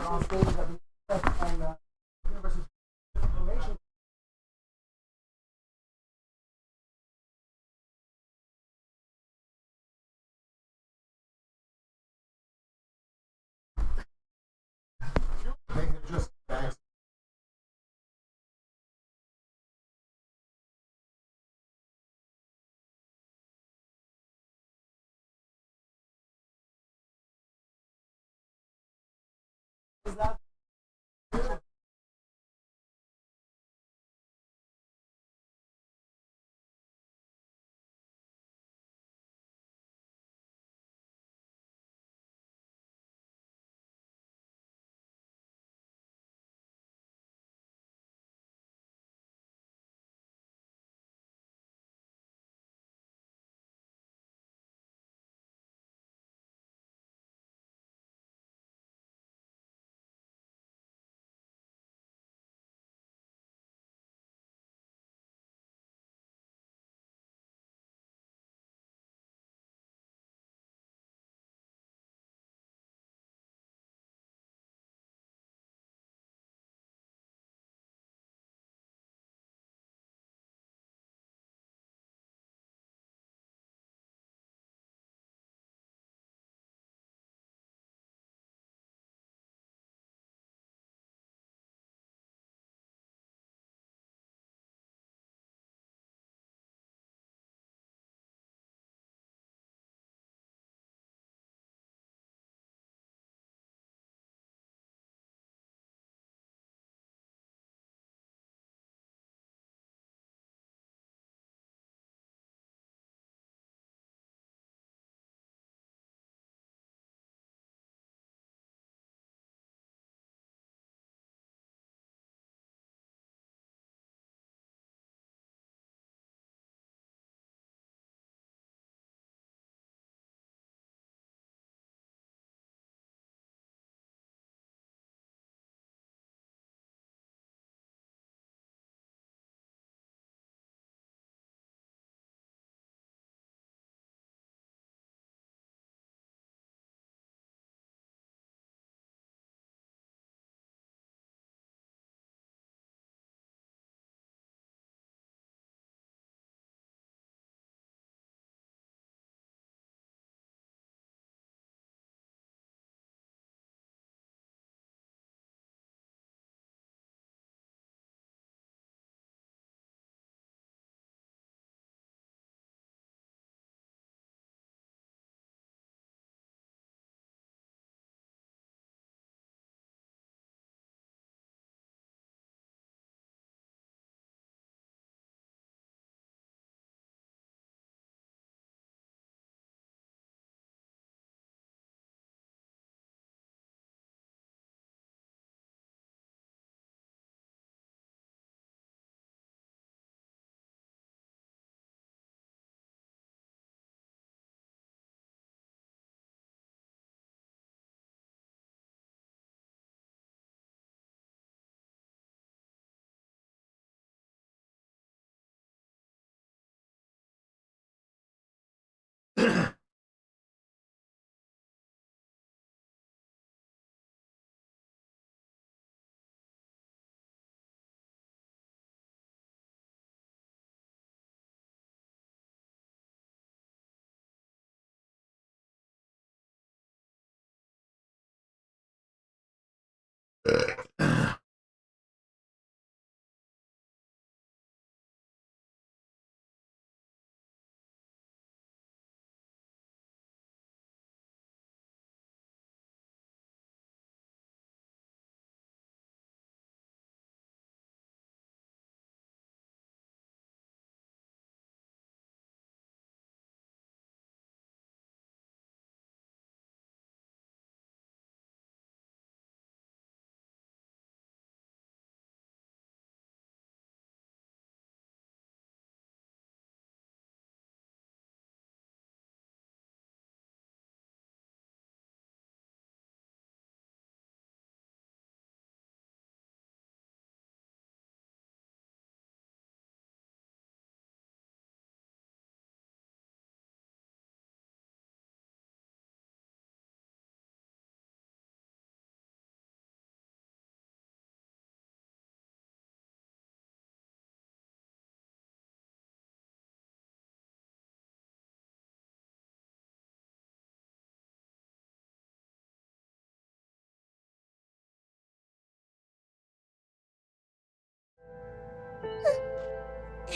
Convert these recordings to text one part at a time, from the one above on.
on stage at the and University of Information. They have just is that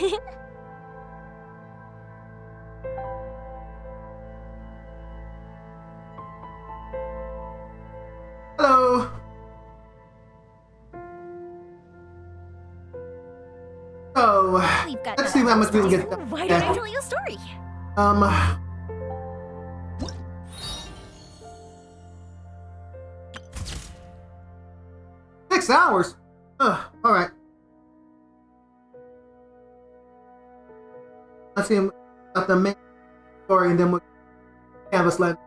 Hello. So, We've got let's see how much we can get. Why don't I tell you a story? Um. 6 hours. All right. Let's see about the main story, and then we'll canvas land.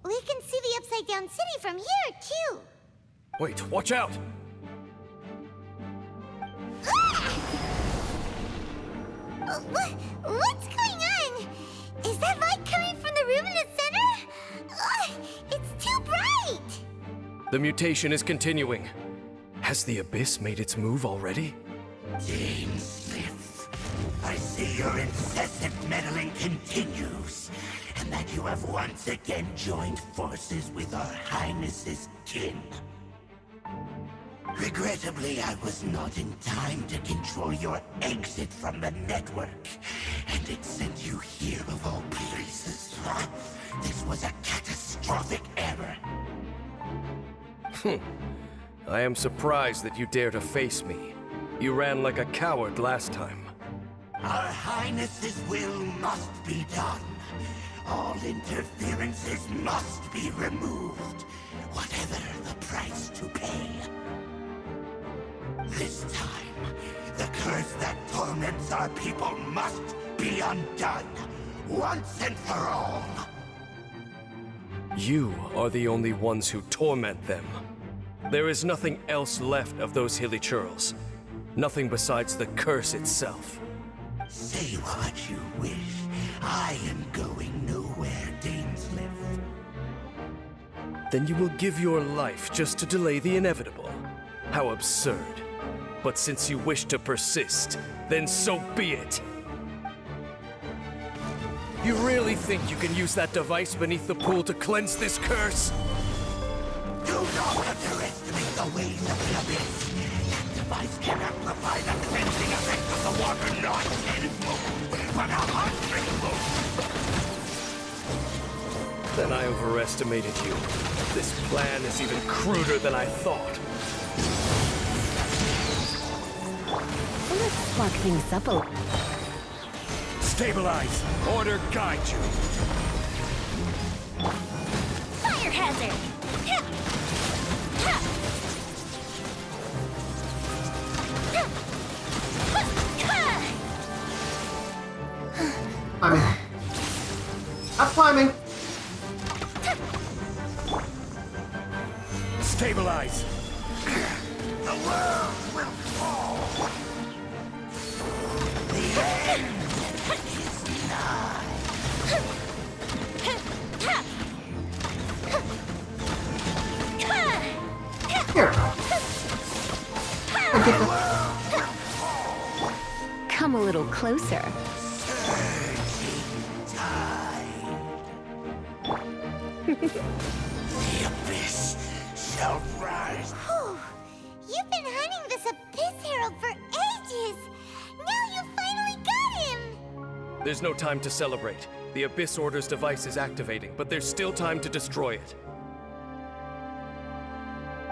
We can see the Upside Down City from here, too. Wait, watch out! What's going on? Is that light coming from the room in the center? It's too bright! The mutation is continuing. Has the Abyss made its move already? James Smith, I see your incessant meddling continues, and that you have once again joined forces with our Highness's kin. Regrettably, I was not in time to control your exit from the network, and it sent you here of all places. This was a catastrophic error. I am surprised that you dare to face me. You ran like a coward last time. Our Highness's will must be done. All interferences must be removed, whatever the price to pay. This time, the curse that torments our people must be undone, once and for all. You are the only ones who torment them. There is nothing else left of those hilly churls. Nothing besides the curse itself. Say what you wish. I am going nowhere, Dainsliff. Then you will give your life just to delay the inevitable. How absurd. But since you wish to persist, then so be it. You really think you can use that device beneath the pool to cleanse this curse? Do not underestimate the ways of the Abyss. That device can amplify the cleansing effect of the water not tenfold, but 100-fold. Then I overestimated you. This plan is even cruder than I thought. Let's spark things up a little. Stabilize! Order guide you! Fire hazard! Ha! Ha! Ha! Climbing. Stop climbing. Stabilize! The world will fall. The end is nigh. Here. Come a little closer. The Abyss shall rise. Whew. You've been hunting this Abyss Herald for ages! Now you finally got him! There's no time to celebrate. The Abyss Order's device is activating, but there's still time to destroy it.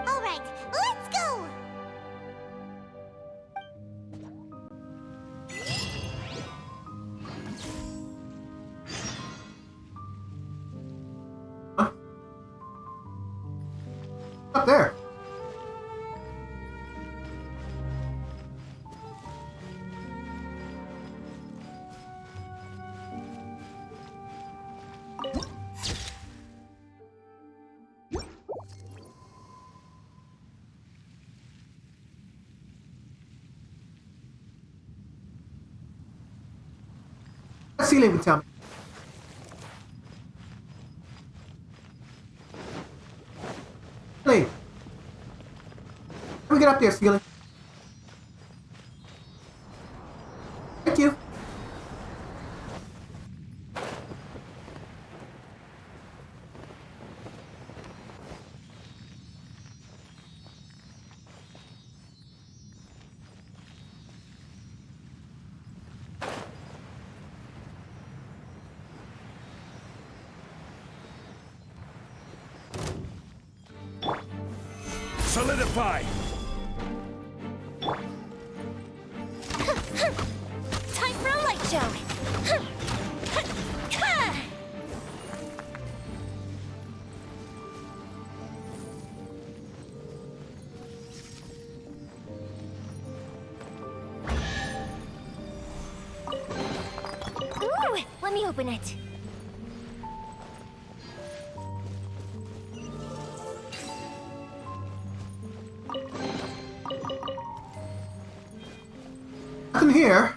Alright, let's go! Up there. guess he'll even tell me. Hey, let me get up there, Sealy. Thank you. Solidify! Time for a light show! Ooh, let me open it. Nothing here.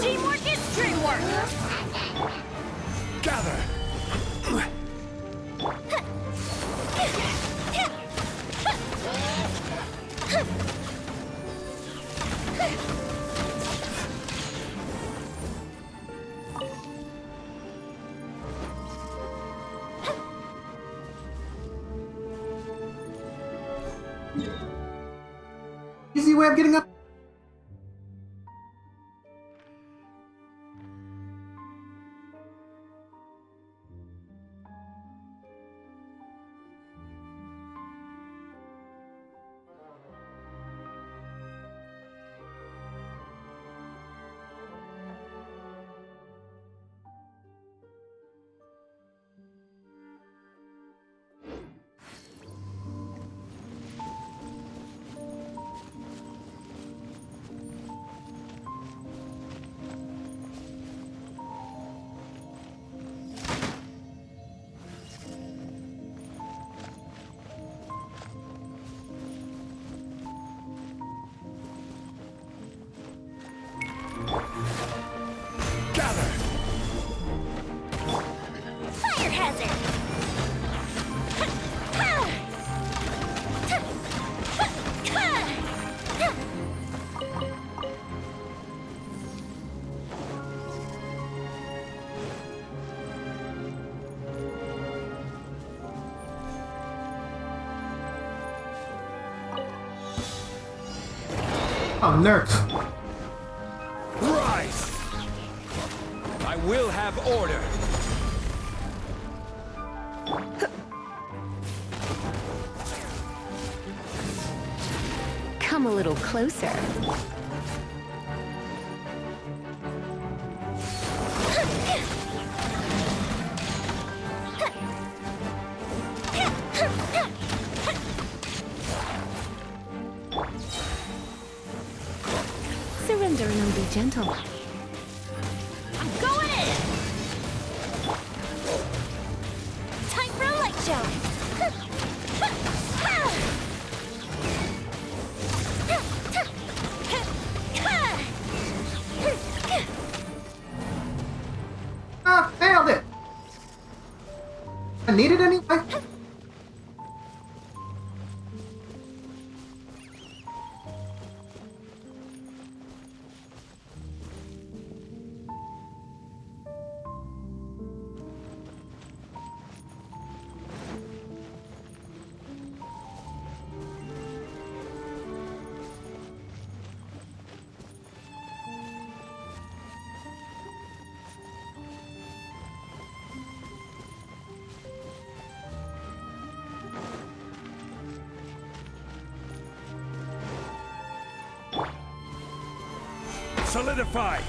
Teamwork is dreamwork! Gather! Easy way of getting up. Gather! Fire hazard! Oh, nerds. Rise! I will have order! Come a little closer. Surrender and be gentle. I'm going in! Time for a light show! Ah, failed it. I need it anyway. Solidify!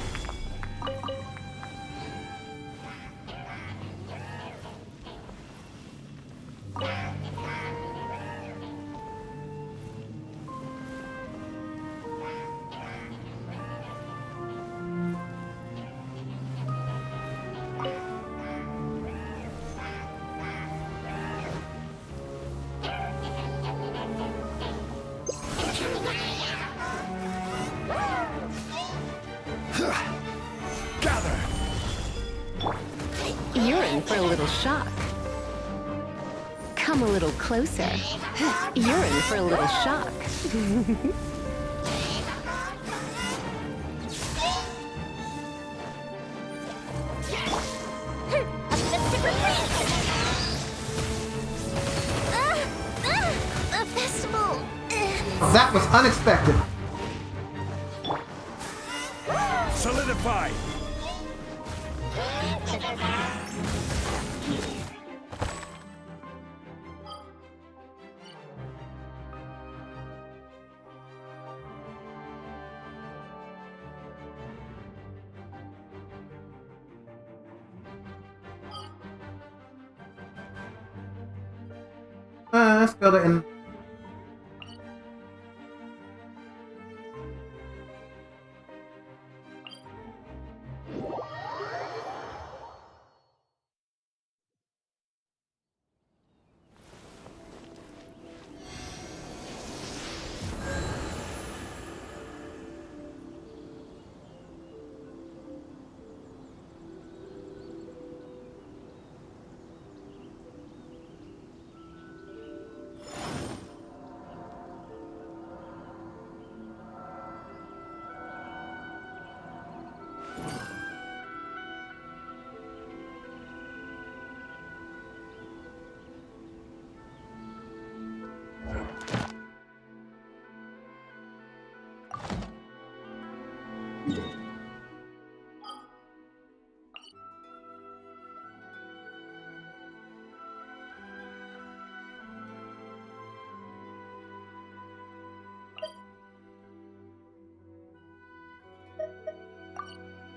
Gather! You're in for a little shock. Come a little closer. You're in for a little shock. A festive retreat! A festival! That was unexpected. Solidify! Let's go to and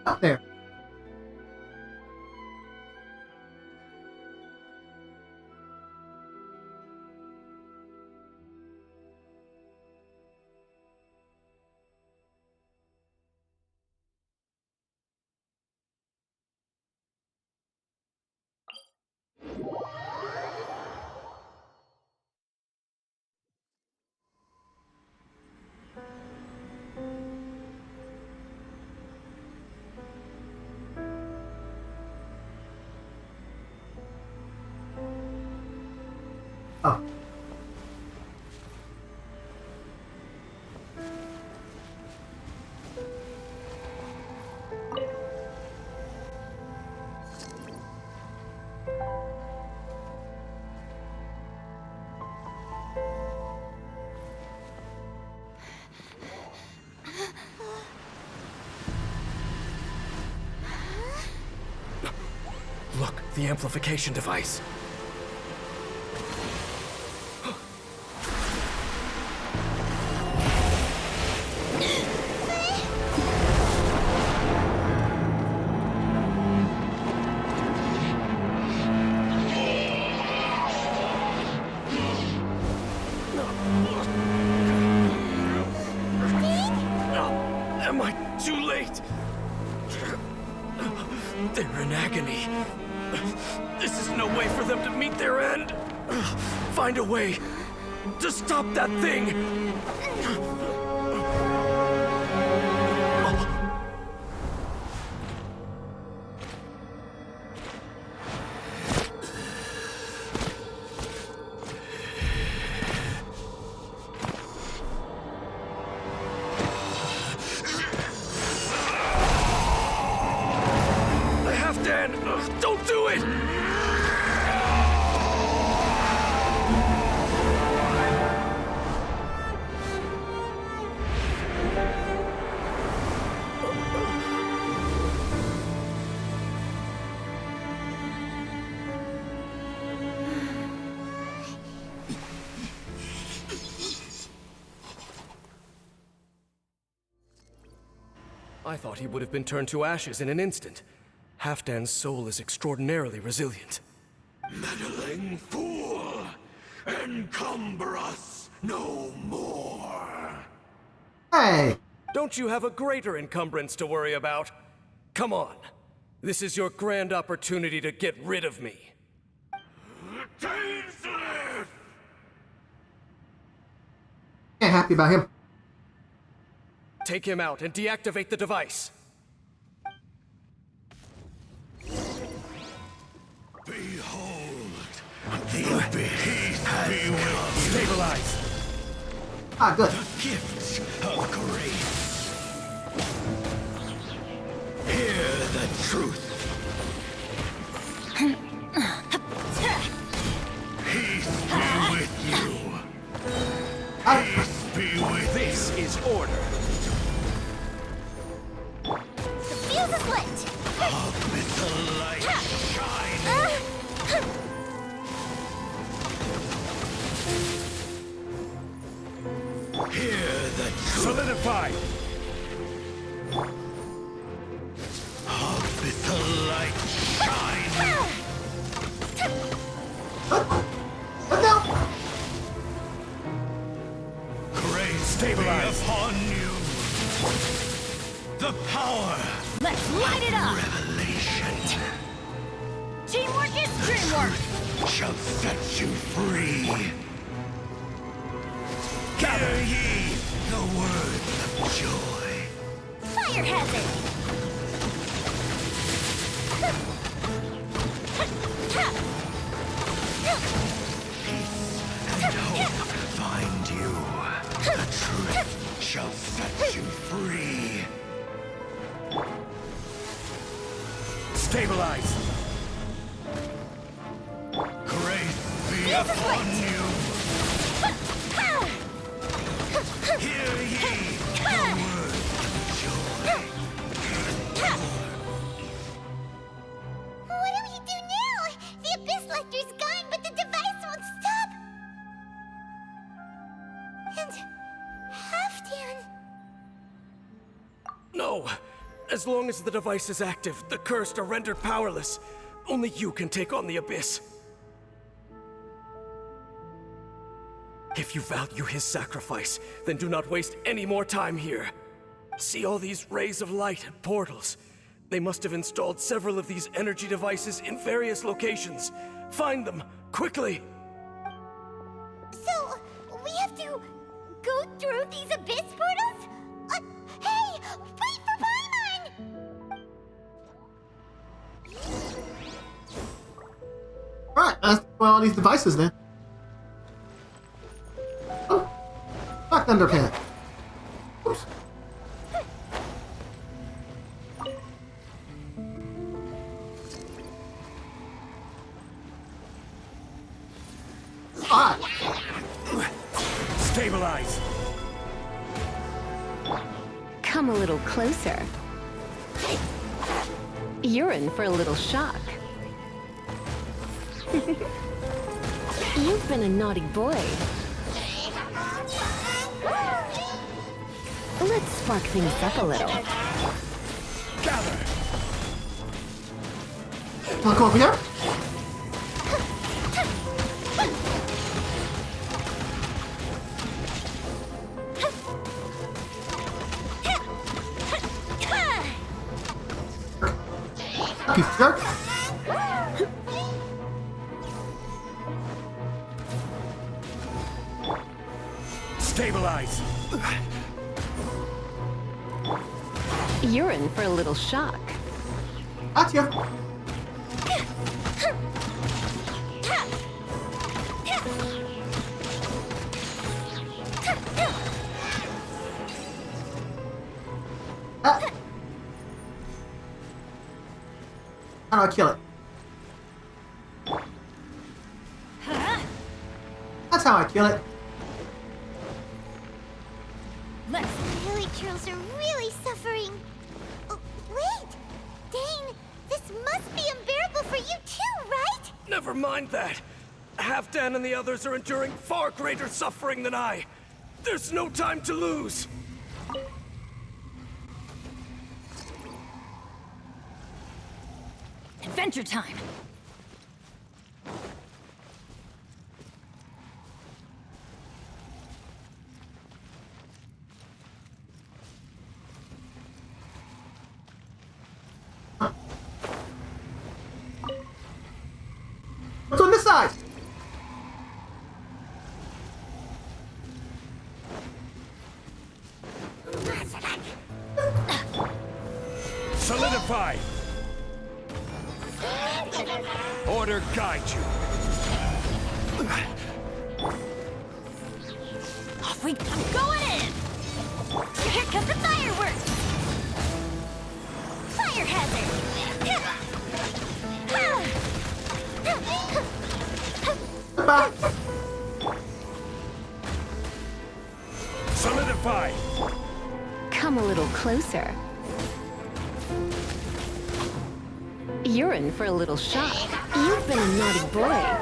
out there. Oh. Look, the amplification device. Am I too late? They're in agony. This is no way for them to meet their end. Find a way to stop that thing. Dan, don't do it! I thought he would have been turned to ashes in an instant. Halfdan's soul is extraordinarily resilient. Meddling fool! Encumber us no more! Hey! Don't you have a greater encumbrance to worry about? Come on. This is your grand opportunity to get rid of me. Dainsleif! Ain't happy about him. Take him out and deactivate the device. Behold, the abyss has come. Stabilize. Ah, good. Gifts of grace. Hear the truth. Peace be with you. Peace be with This is order. The fuse is lit! with the light shine. Hear the truth. Solidify. With the light shine. What now? Grace Stabilize. be upon you. The power. Let's light it up! Revelation Teamwork is dreamwork! shall set you free. Gather ye the words of joy. Fire hazard! And hope find you. The truth shall set you free. Stabilize. Grace be upon you. Hear ye the words of joy. What do we do now? The Abyss Lecter's gone, but the device won't stop! And... Halfdan... No. As long as the device is active, the cursed are rendered powerless. Only you can take on the Abyss. If you value his sacrifice, then do not waste any more time here. See all these rays of light and portals? They must have installed several of these energy devices in various locations. Find them, quickly! So, we have to go through these Abyss portals? Hey! Wait for Paimon! Alright, let's put all these devices then. Oh, Black Underpants. Oops. Alright, Stabilize. Come a little closer. You're in for a little shock. You've been a naughty boy. Let's spark things up a little. Gather. wanna come over here? You jerk. Stabilize. You're in for a little shock. Gotcha. How do I kill it? That's how I kill it. The Hilly Churls are really suffering. Oh, wait! Dane, this must be unbearable for you too, right? Never mind that. Halfdan and the others are enduring far greater suffering than I. There's no time to lose. Adventure time! What's on this side? Solidify! Order guide you. Off we I'm going in! Here comes the fireworks! Fire hazard! Bye. Solidify! Come a little closer. You're in for a little shock. You've been a naughty boy.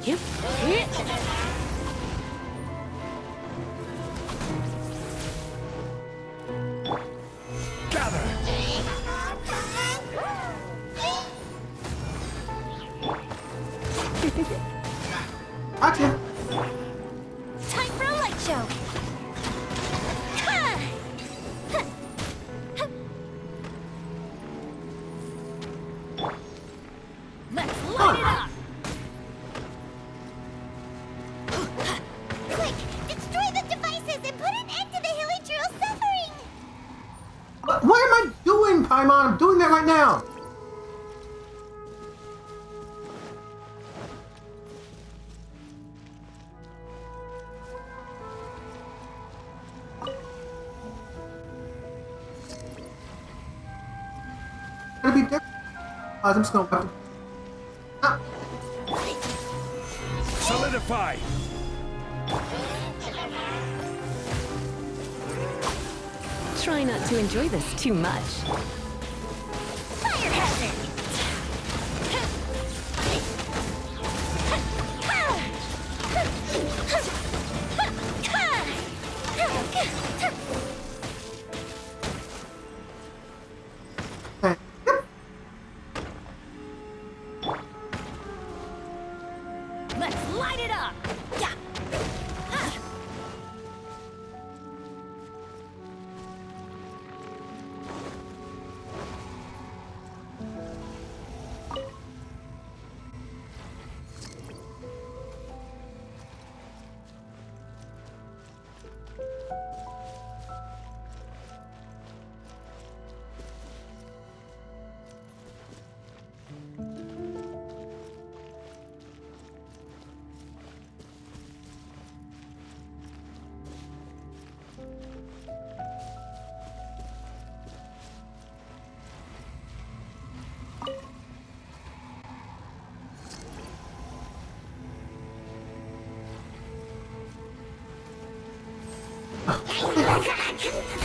Yep. Gather! Gotcha. Time for a light show! Let's light it up! Quick! Destroy the devices and put an end to the Hilichurl's suffering! What am I doing, Paimon? I'm doing that right now. Gonna be different. I'm just gonna have to. Ah, Solidify! Try not to enjoy this too much. Fire hazard! okay. Let's light it up! Yeah.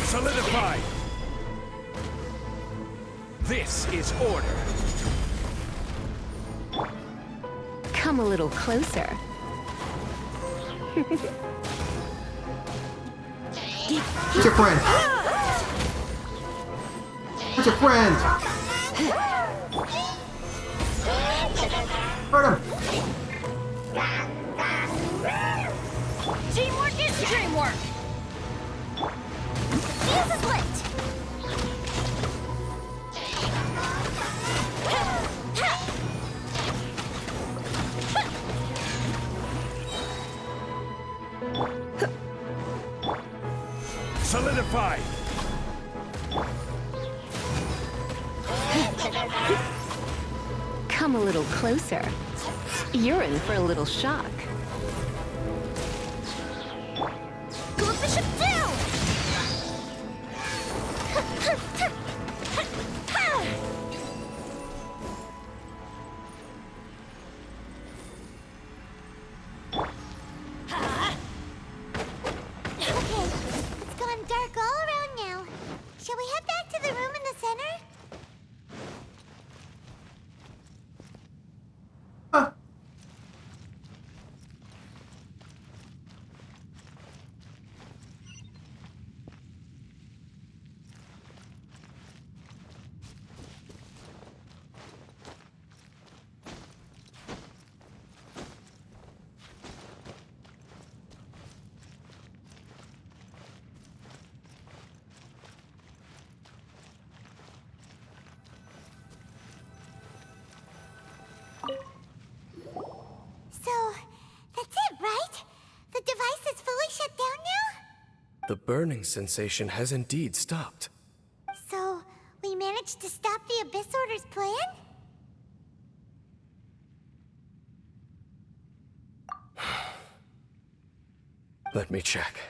Solidify! This is order. Come a little closer. Who's your friend? Who's your friend? Hurt him. Teamwork is dreamwork! Fuse is lit! Solidify! Come a little closer. You're in for a little shock. Go Bishop down! Okay, it's gone dark all around now. Shall we head back to the room in the center? Huh. The burning sensation has indeed stopped. So, we managed to stop the Abyss Order's plan? Let me check.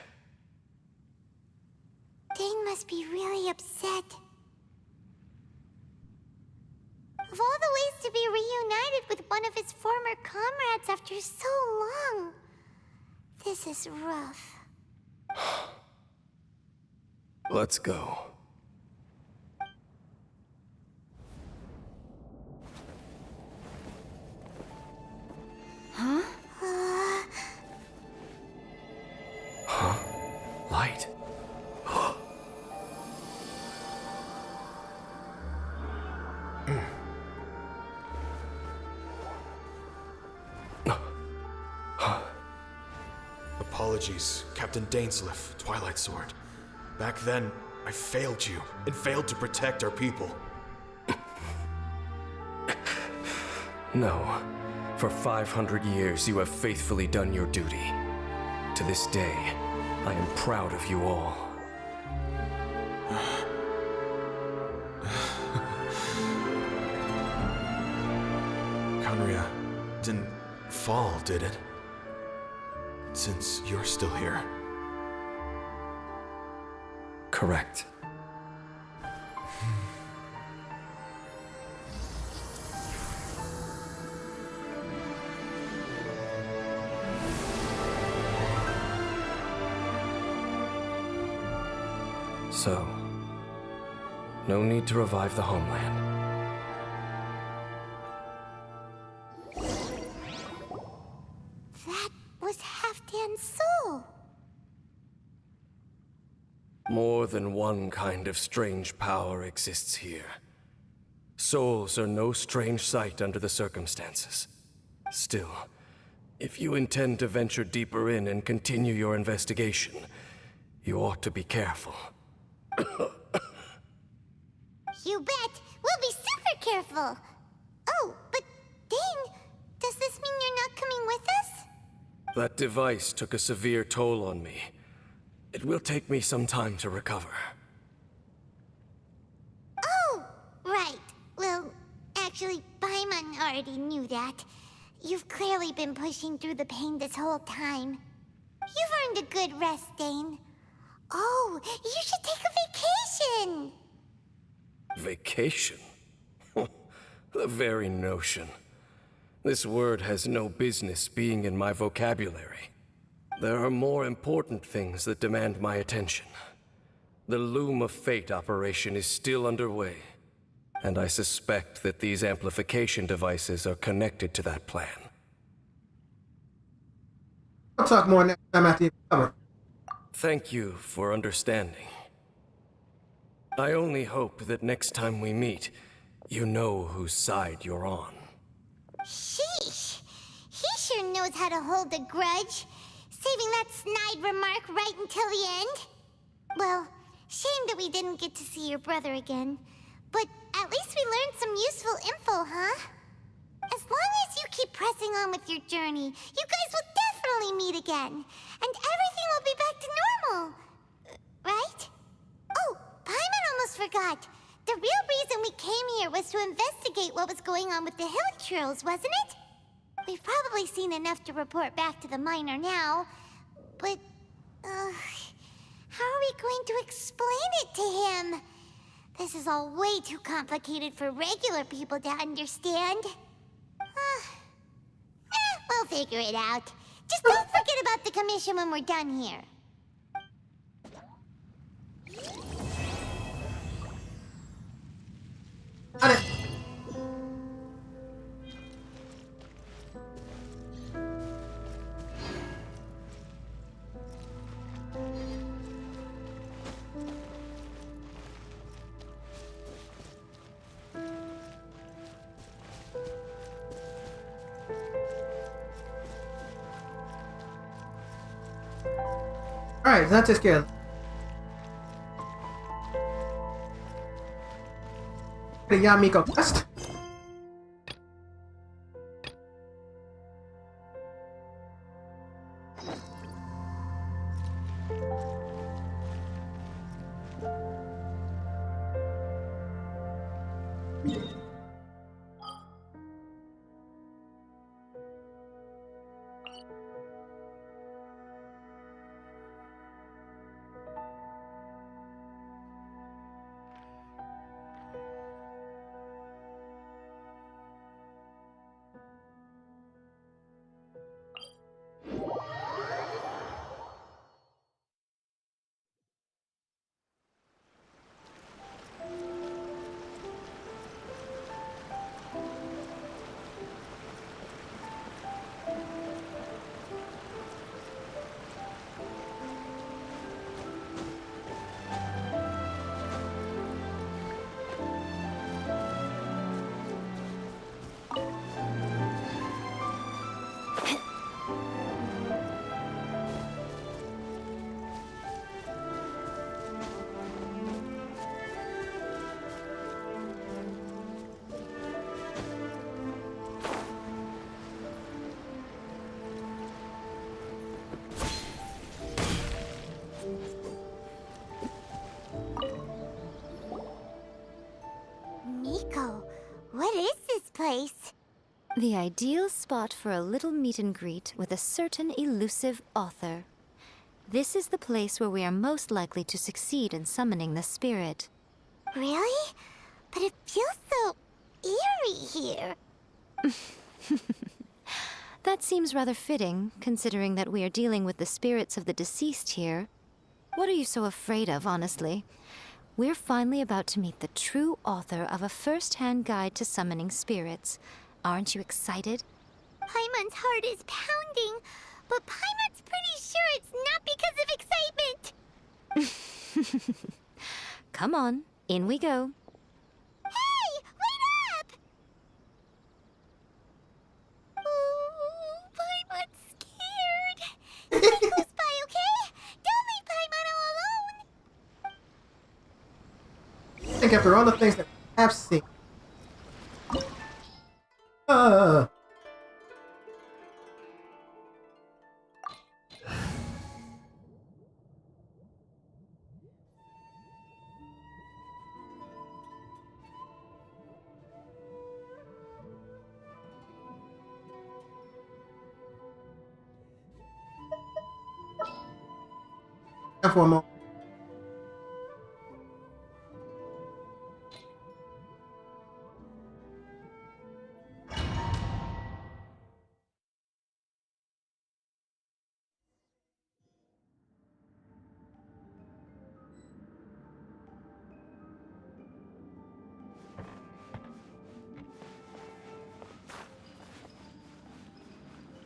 Dane must be really upset. Of all the ways to be reunited with one of his former comrades after so long, this is rough. Let's go. Huh? Light. Apologies, Captain Dainsleif, Twilight Sword. Back then, I failed you, and failed to protect our people. No. For 500 years, you have faithfully done your duty. To this day, I am proud of you all. Conria didn't fall, did it? Since you're still here. Correct. So, no need to revive the homeland. That was Halfdan's soul. More than one kind of strange power exists here. Souls are no strange sight under the circumstances. Still, if you intend to venture deeper in and continue your investigation, you ought to be careful. You bet. We'll be super careful. Oh, but Dane, does this mean you're not coming with us? That device took a severe toll on me. It will take me some time to recover. Oh, right. Well, actually, Paimon already knew that. You've clearly been pushing through the pain this whole time. You've earned a good rest, Dane. Oh, you should take a vacation! Vacation? The very notion. This word has no business being in my vocabulary. There are more important things that demand my attention. The Loom of Fate operation is still underway, and I suspect that these amplification devices are connected to that plan. I'll talk more next time after you cover. Thank you for understanding. I only hope that next time we meet, you know whose side you're on. Sheesh. He sure knows how to hold a grudge. Saving that snide remark right until the end. Well, shame that we didn't get to see your brother again. But at least we learned some useful info, huh? As long as you keep pressing on with your journey, you guys will definitely meet again. And everything will be back to normal. Right? Oh, Paimon almost forgot. The real reason we came here was to investigate what was going on with the Hilichurls, wasn't it? We've probably seen enough to report back to the miner now. But, how are we going to explain it to him? This is all way too complicated for regular people to understand. We'll figure it out. Just don't forget about the commission when we're done here. Got it. Alright, so that takes care of the Yamiko quest. Miko, what is this place? The ideal spot for a little meet and greet with a certain elusive author. This is the place where we are most likely to succeed in summoning the spirit. Really? But it feels so eerie here. That seems rather fitting, considering that we are dealing with the spirits of the deceased here. What are you so afraid of, honestly? We're finally about to meet the true author of a first-hand guide to summoning spirits. Aren't you excited? Paimon's heart is pounding, but Paimon's pretty sure it's not because of excitement. Come on, in we go. Hey, wait up! Ooh, Paimon's scared. Stay close by, okay? Don't leave Paimon all alone. I think after all the things that we have seen. And for a moment.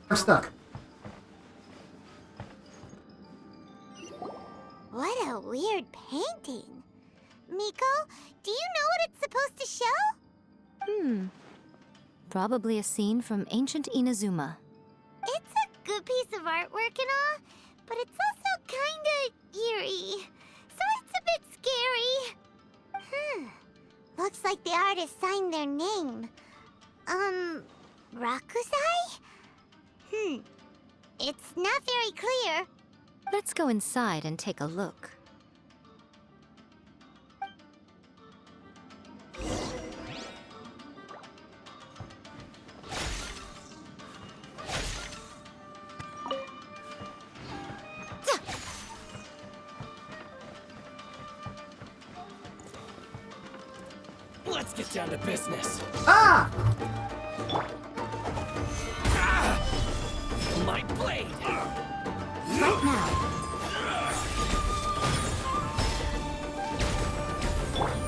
I'm stuck. What a weird painting. Miko, do you know what it's supposed to show? Probably a scene from ancient Inazuma. It's a good piece of artwork and all, but it's also kinda eerie. So it's a bit scary. Looks like the artist signed their name. Rakusai? It's not very clear. Let's go inside and take a look. Let's get down to business. Ah! My blade! Right now.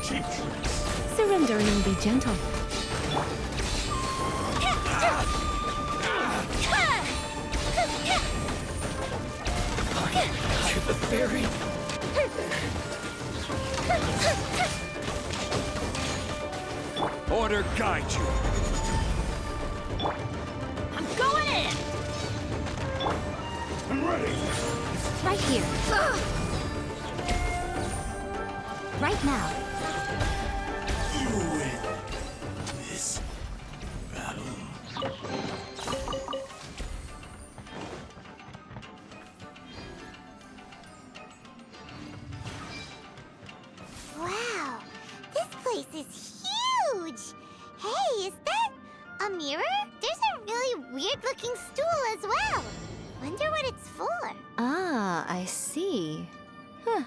Cheap tricks. Surrender and be gentle. To the fairy! Order guide you. I'm going in! I'm ready. Right here. Right now. You win this battle. Wow, this place is huge. A mirror? There's a really weird-looking stool as well. Wonder what it's for. Ah, I see. Huh.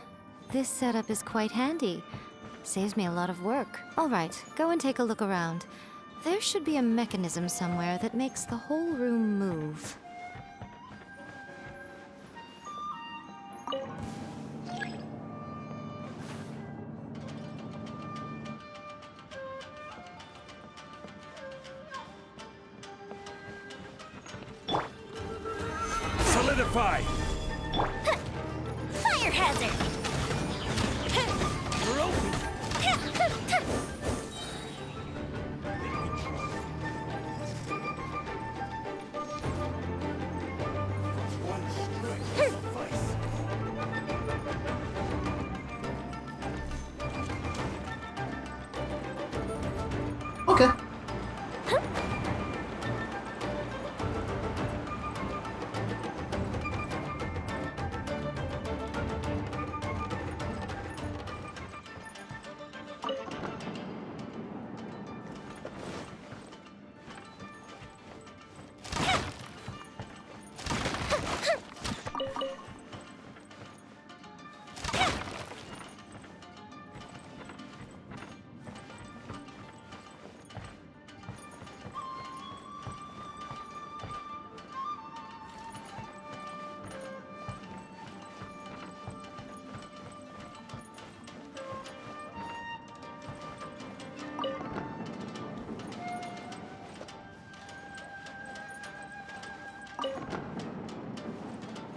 This setup is quite handy. Saves me a lot of work. All right, go and take a look around. There should be a mechanism somewhere that makes the whole room move. Solidify! Fire hazard! We're open! One strike suffice. Okay.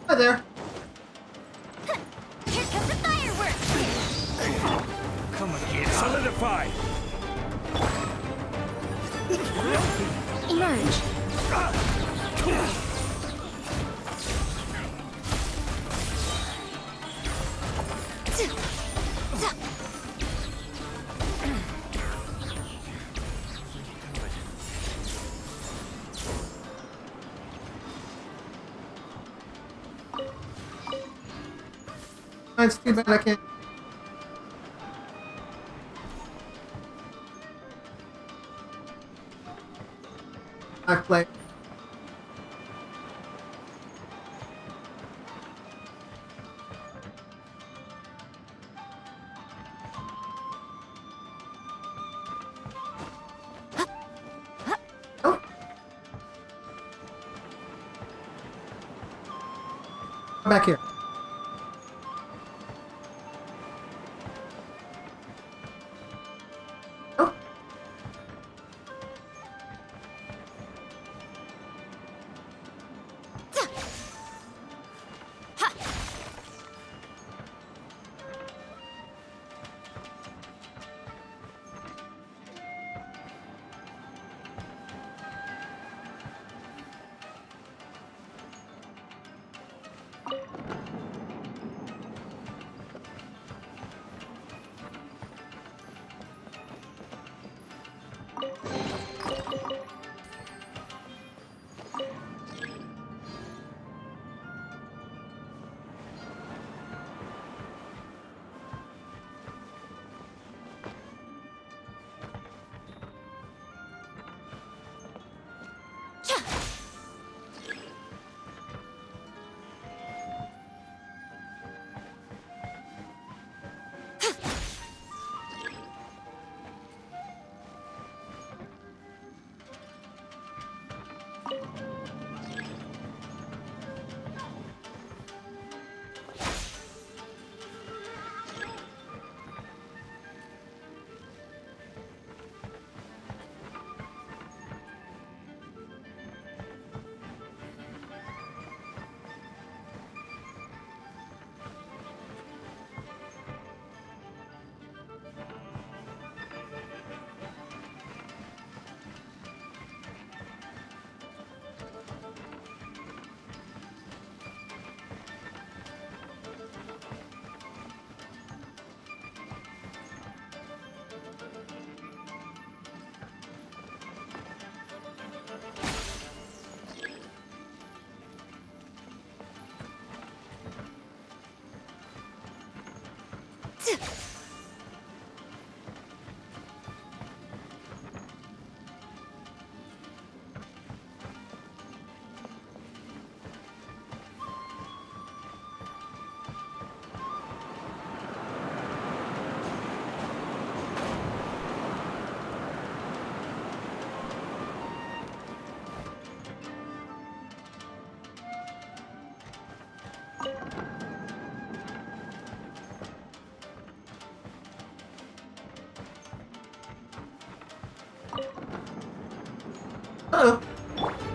Hi there. Here comes the fireworks! Come again. Solidify! Emerge. It's too bad I can't. I play. Oh. Back here. Oh. Uh-oh.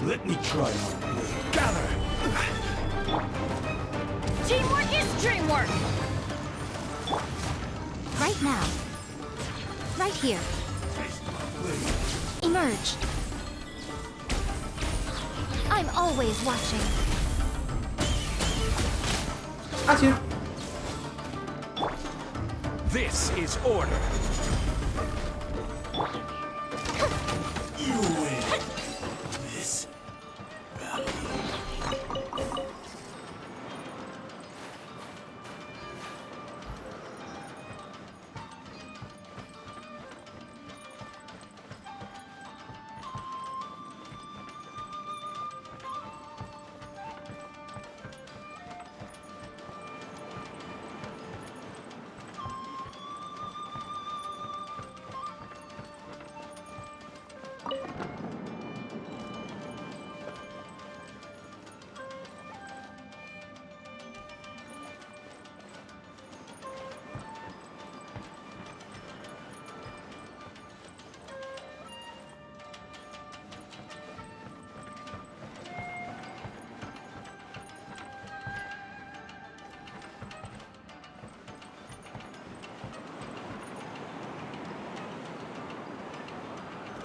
Let me try my blade. Gather! Teamwork is dreamwork! Right now. Right here. Emerge. I'm always watching. Got you. This is order. You win this battle.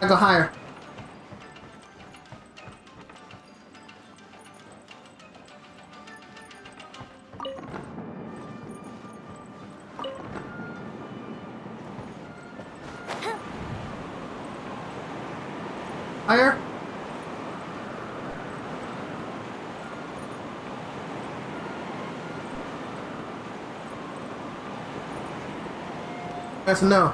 I go higher. Higher. That's a no.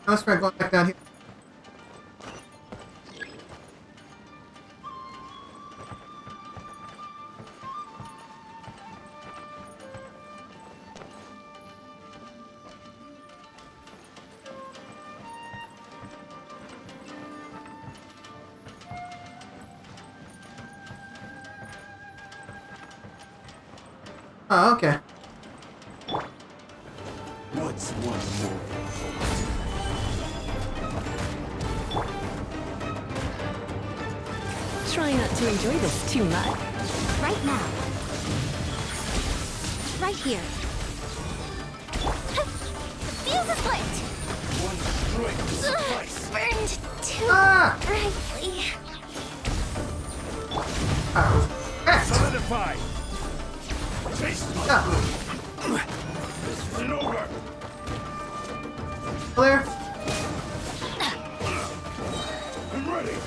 Let's try going back down here. Oh, okay. What's one more? Try not to enjoy this too much. Right now. Right here. The fuse is lit! One strike will suffice. Burned too Ah! brightly. Solidify! Taste my Yeah. blade. This isn't over. Clear. I'm ready.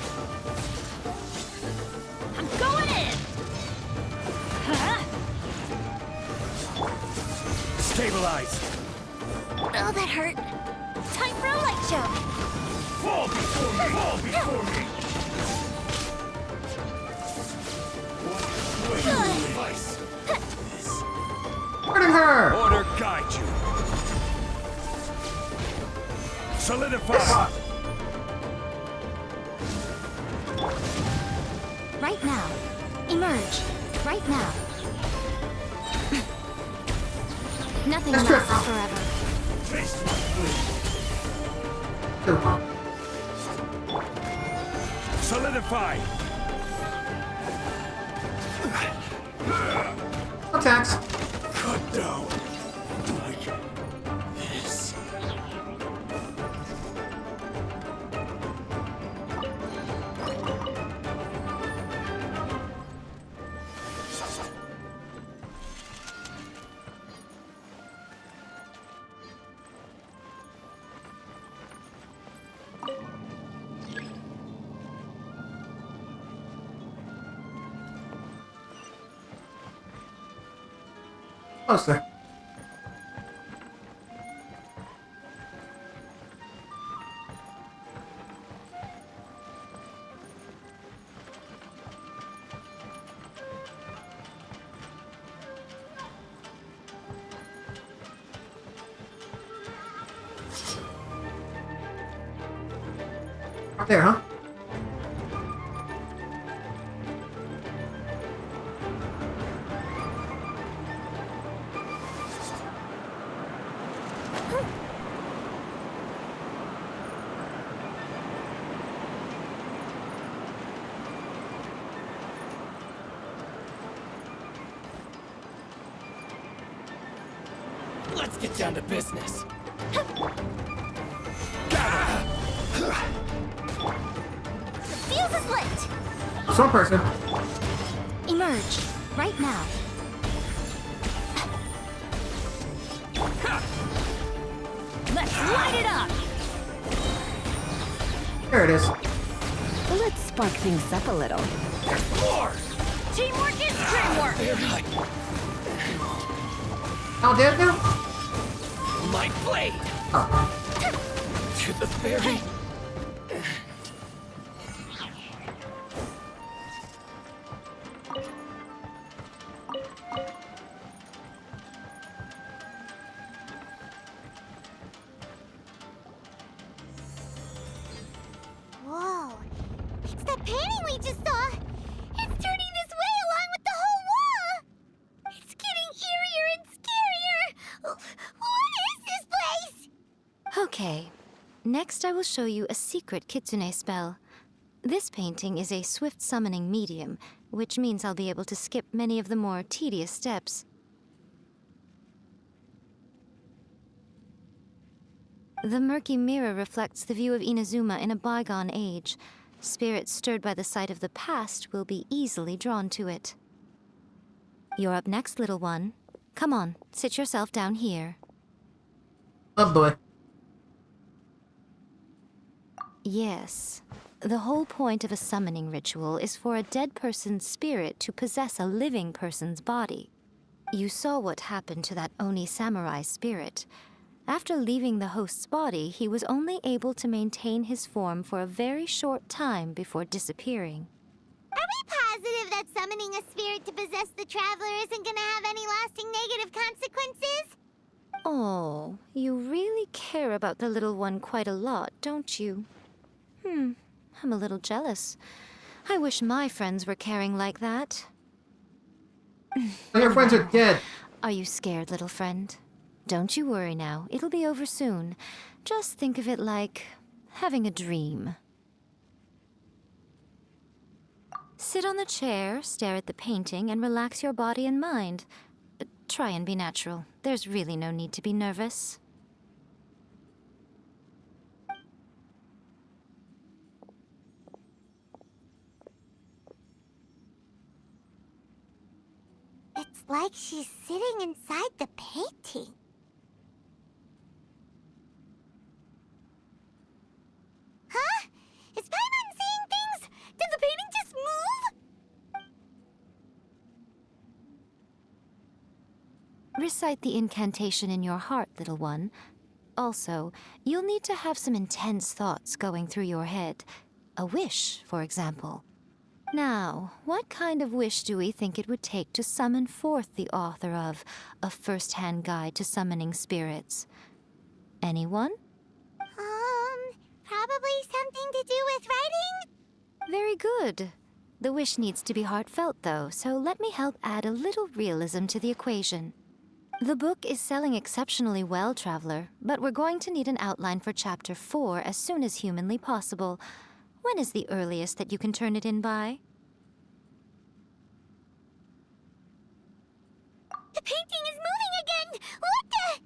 I'm going in! Stabilize. Oh, that hurt. Time for a light show. Fall before me. Fall before me. One strike will suffice. This Hurting her. order guide you. Solidify. Right now. Emerge. Right now. Nothing That's lasts true. forever. Taste my blade. Solidify. Attacks. Cut down. Oh, sir. Right there, huh? Let's get down to business. Fuse is lit! Some person. Emerge. Right now. Let's light it up! There it is. Let's spark things up a little. More! Teamwork is dreamwork! How dead now? My blade! Oh. To the fairy! Whoa. It's that painting we just saw! It's turning this way along with the whole wall! It's getting eerier and scarier! What is this place? Okay. Next, I will show you a secret kitsune spell. This painting is a swift summoning medium, which means I'll be able to skip many of the more tedious steps. The murky mirror reflects the view of Inazuma in a bygone age. Spirits stirred by the sight of the past will be easily drawn to it. You're up next, little one. Come on, sit yourself down here. Oh boy. Yes. The whole point of a summoning ritual is for a dead person's spirit to possess a living person's body. You saw what happened to that Oni samurai spirit. After leaving the host's body, he was only able to maintain his form for a very short time before disappearing. Are we positive that summoning a spirit to possess the traveler isn't gonna have any lasting negative consequences? Oh, you really care about the little one quite a lot, don't you? I'm a little jealous. I wish my friends were caring like that. Your friends are dead. Are you scared, little friend? Don't you worry now. It'll be over soon. Just think of it like having a dream. Sit on the chair, stare at the painting, and relax your body and mind. Try and be natural. There's really no need to be nervous. It's like she's sitting inside the painting. Huh? Is Paimon seeing things? Did the painting just move? Recite the incantation in your heart, little one. Also, you'll need to have some intense thoughts going through your head. A wish, for example. Now, what kind of wish do we think it would take to summon forth the author of A First-Hand Guide to Summoning Spirits? Anyone? Probably something to do with writing? Very good. The wish needs to be heartfelt, though, so let me help add a little realism to the equation. The book is selling exceptionally well, Traveler, but we're going to need an outline for Chapter 4 as soon as humanly possible. When is the earliest that you can turn it in by? The painting is moving again! What the?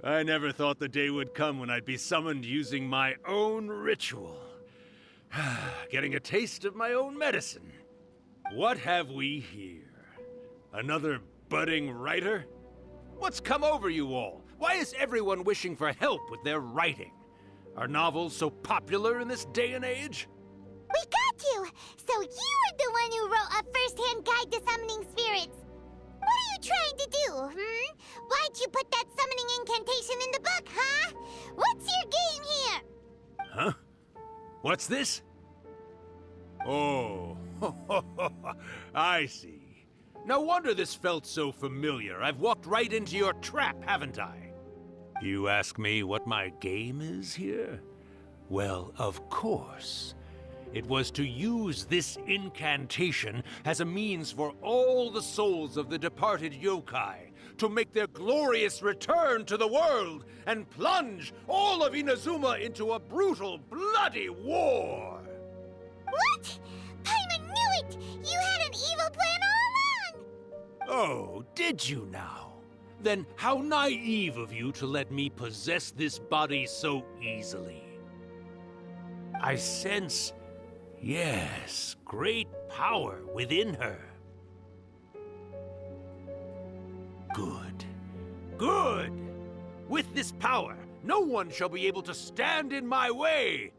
I never thought the day would come when I'd be summoned using my own ritual. Getting a taste of my own medicine. What have we here? Another budding writer? What's come over you all? Why is everyone wishing for help with their writing? Are novels so popular in this day and age? We got you! So you were the one who wrote a first-hand guide to summoning spirits. What are you trying to do, Why'd you put that summoning incantation in the book, huh? What's your game here? Huh? What's this? Oh, I see. No wonder this felt so familiar. I've walked right into your trap, haven't I? You ask me what my game is here? Well, of course. It was to use this incantation as a means for all the souls of the departed yokai to make their glorious return to the world and plunge all of Inazuma into a brutal, bloody war! What? Paimon knew it! You had an evil plan all along! Oh, did you now? Then how naive of you to let me possess this body so easily. I sense, yes, great power within her. Good. Good! With this power, no one shall be able to stand in my way!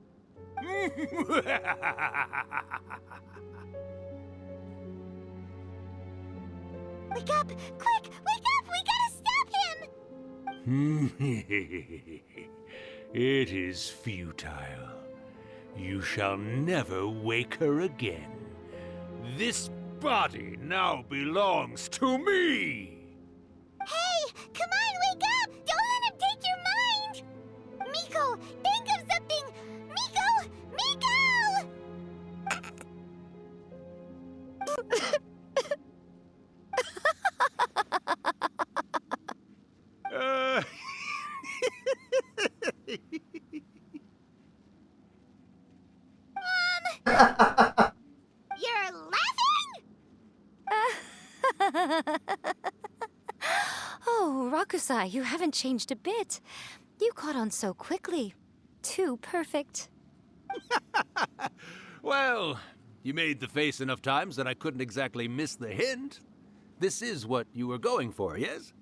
Wake up! Quick! Wake up! We gotta stop him! It is futile. You shall never wake her again. This body now belongs to me! Hey! Come on, wake up! Don't let him take your mind! Miko, think of something! Miko! Miko! Uh, You're laughing? Oh, Rakusai, you haven't changed a bit. You caught on so quickly. Too perfect. well, you made the face enough times that I couldn't exactly miss the hint. This is what you were going for, yes?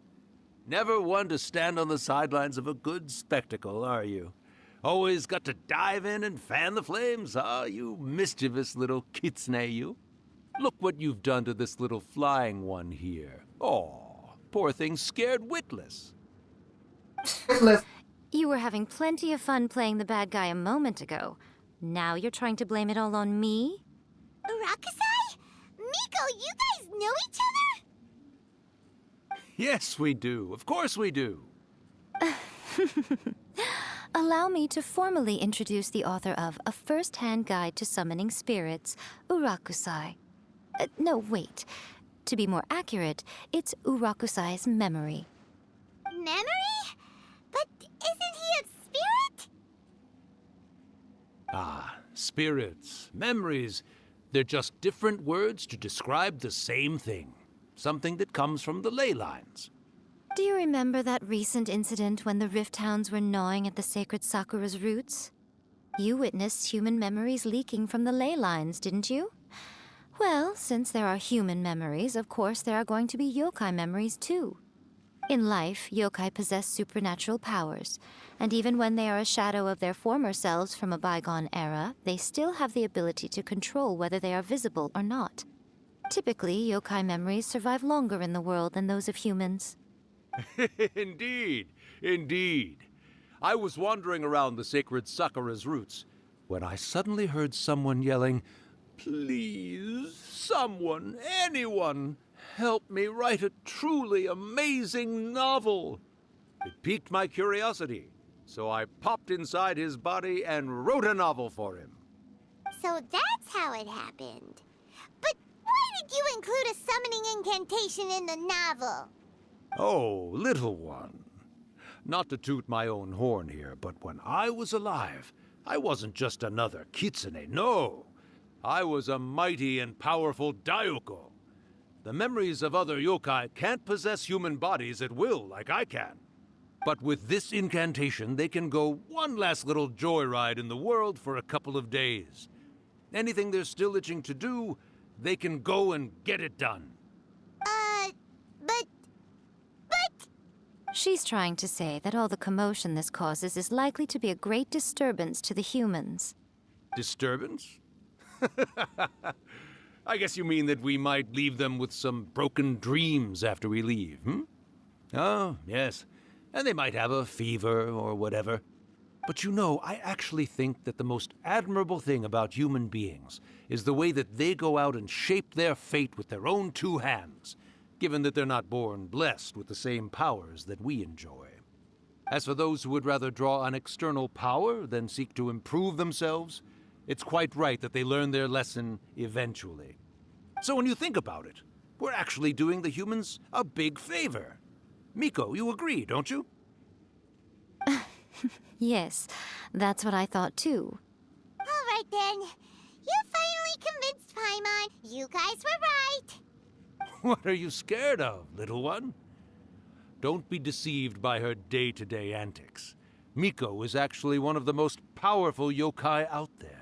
Never one to stand on the sidelines of a good spectacle, are you? Always got to dive in and fan the flames, huh? You mischievous little kitsune, you. Look what you've done to this little flying one here. Oh, poor thing scared witless. You were having plenty of fun playing the bad guy a moment ago. Now you're trying to blame it all on me? Rakusai? Miko, you guys know each other? Yes, we do. Of course we do. Allow me to formally introduce the author of A First-Hand Guide to Summoning Spirits, Urakusai. No, wait. To be more accurate, it's Urakusai's memory. Memory? But isn't he a spirit? Ah, spirits, memories. They're just different words to describe the same thing. Something that comes from the ley lines. Do you remember that recent incident when the Rift Hounds were gnawing at the sacred Sakura's roots? You witnessed human memories leaking from the ley lines, didn't you? Well, since there are human memories, of course there are going to be yokai memories too. In life, yokai possess supernatural powers, and even when they are a shadow of their former selves from a bygone era, they still have the ability to control whether they are visible or not. Typically, yokai memories survive longer in the world than those of humans. Indeed, indeed. I was wandering around the sacred Sakura's roots when I suddenly heard someone yelling, "Please, someone, anyone, help me write a truly amazing novel." It piqued my curiosity, so I popped inside his body and wrote a novel for him. So that's how it happened. But why did you include a summoning incantation in the novel? Oh, little one. Not to toot my own horn here, but when I was alive, I wasn't just another kitsune, no. I was a mighty and powerful Daiyoko. The memories of other yokai can't possess human bodies at will like I can. But with this incantation, they can go one last little joyride in the world for a couple of days. Anything they're still itching to do, they can go and get it done. But... She's trying to say that all the commotion this causes is likely to be a great disturbance to the humans. Disturbance? I guess you mean that we might leave them with some broken dreams after we leave, hmm? Oh, yes. And they might have a fever or whatever. But you know, I actually think that the most admirable thing about human beings is the way that they go out and shape their fate with their own two hands, given that they're not born blessed with the same powers that we enjoy. As for those who would rather draw on external power than seek to improve themselves, it's quite right that they learn their lesson eventually. So when you think about it, we're actually doing the humans a big favor. Miko, you agree, don't you? Yes, that's what I thought too. All right then. You finally convinced Paimon. You guys were right. What are you scared of, little one? Don't be deceived by her day-to-day antics. Miko is actually one of the most powerful yokai out there.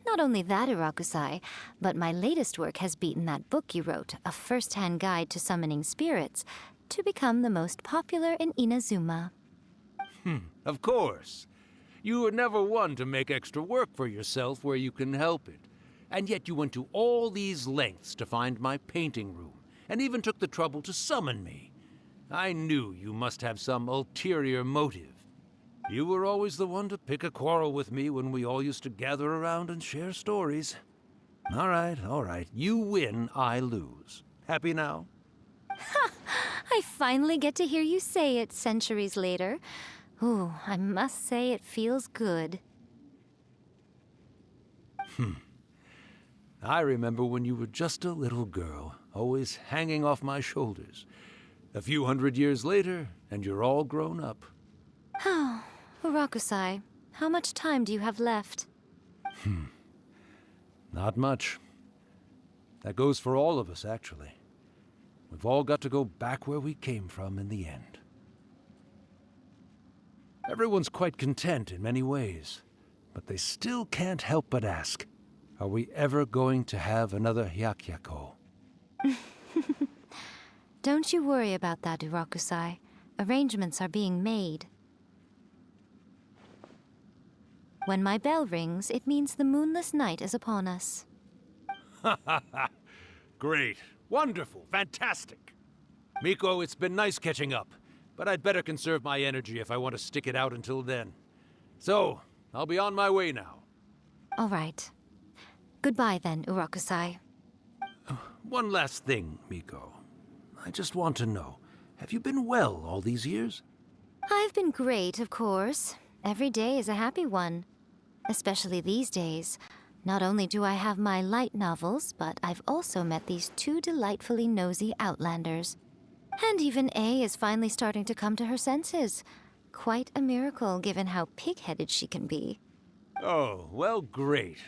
Not only that, Urakusai, but my latest work has beaten that book you wrote, A First-Hand Guide to Summoning Spirits, to become the most popular in Inazuma. Of course. You were never one to make extra work for yourself where you can help it. And yet you went to all these lengths to find my painting room, and even took the trouble to summon me. I knew you must have some ulterior motive. You were always the one to pick a quarrel with me when we all used to gather around and share stories. All right. You win, I lose. Happy now? I finally get to hear you say it centuries later. Ooh, I must say it feels good. I remember when you were just a little girl, always hanging off my shoulders. A few hundred years later, and you're all grown up. Oh, Urakusai, how much time do you have left? Not much. That goes for all of us, actually. We've all got to go back where we came from in the end. Everyone's quite content in many ways, but they still can't help but ask, are we ever going to have another Hyakyako? Don't you worry about that, Urakusai. Arrangements are being made. When my bell rings, it means the moonless night is upon us. Great. Wonderful. Fantastic. Miko, it's been nice catching up, but I'd better conserve my energy if I want to stick it out until then. So, I'll be on my way now. All right. Goodbye then, Urakusai. One last thing, Miko. I just want to know, have you been well all these years? I've been great, of course. Every day is a happy one. Especially these days. Not only do I have my light novels, but I've also met these two delightfully nosy outlanders. And even A is finally starting to come to her senses. Quite a miracle, given how pig-headed she can be. Oh, well, great.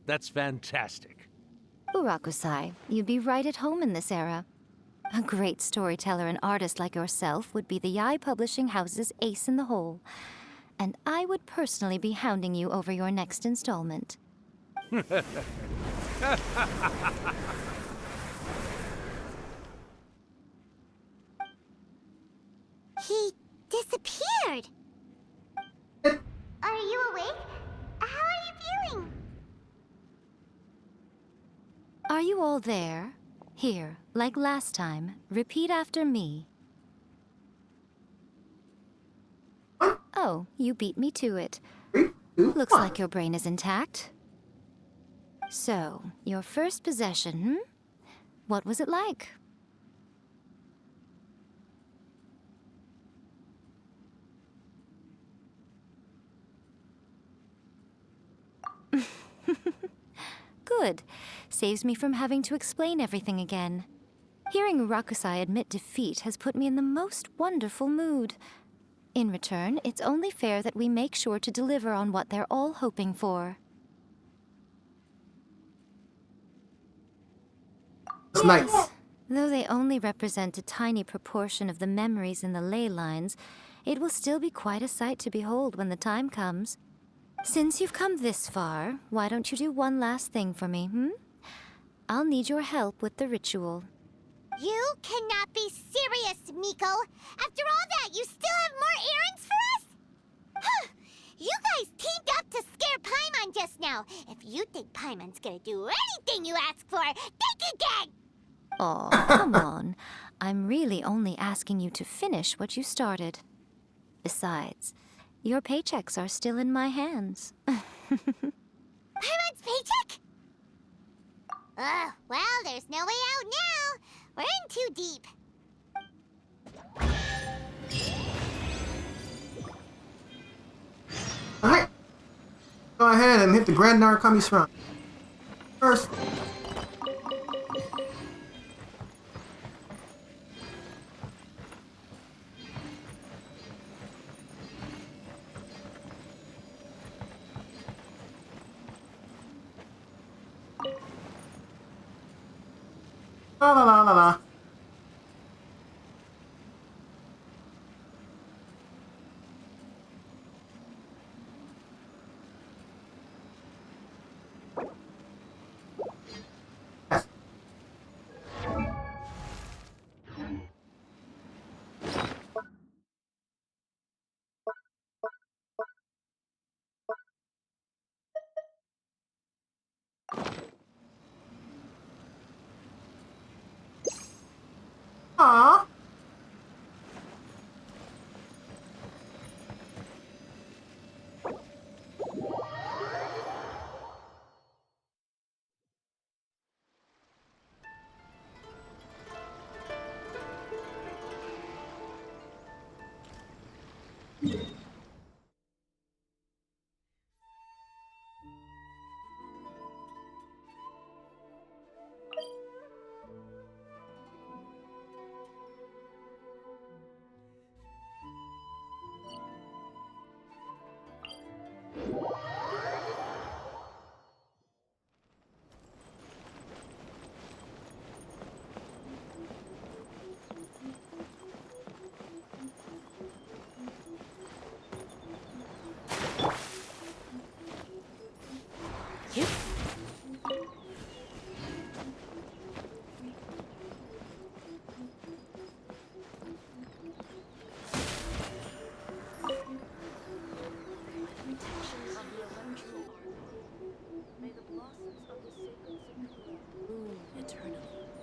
That's fantastic. Urakusai, you'd be right at home in this era. A great storyteller and artist like yourself would be the Yai Publishing House's ace in the hole. And I would personally be hounding you over your next installment. He disappeared. Are you awake? How are you feeling? Are you all there? Here, like last time, repeat after me. Oh, you beat me to it. Looks like your brain is intact. So, your first possession, What was it like? Good. Saves me from having to explain everything again. Hearing Urakusai admit defeat has put me in the most wonderful mood. In return, it's only fair that we make sure to deliver on what they're all hoping for. It's nice. Though they only represent a tiny proportion of the memories in the ley lines, it will still be quite a sight to behold when the time comes. Since you've come this far, why don't you do one last thing for me, I'll need your help with the ritual. You cannot be serious, Miko. After all that, you still have more errands for us? Huh. You guys teamed up to scare Paimon just now. If you think Paimon's gonna do anything you ask for, think again! Oh, come on. I'm really only asking you to finish what you started. Besides, your paychecks are still in my hands. Paimon's paycheck? Well, there's no way out now. We're in too deep. Alright. Go ahead and hit the Grand Narukami Shrine. First. La la la la la. Aww.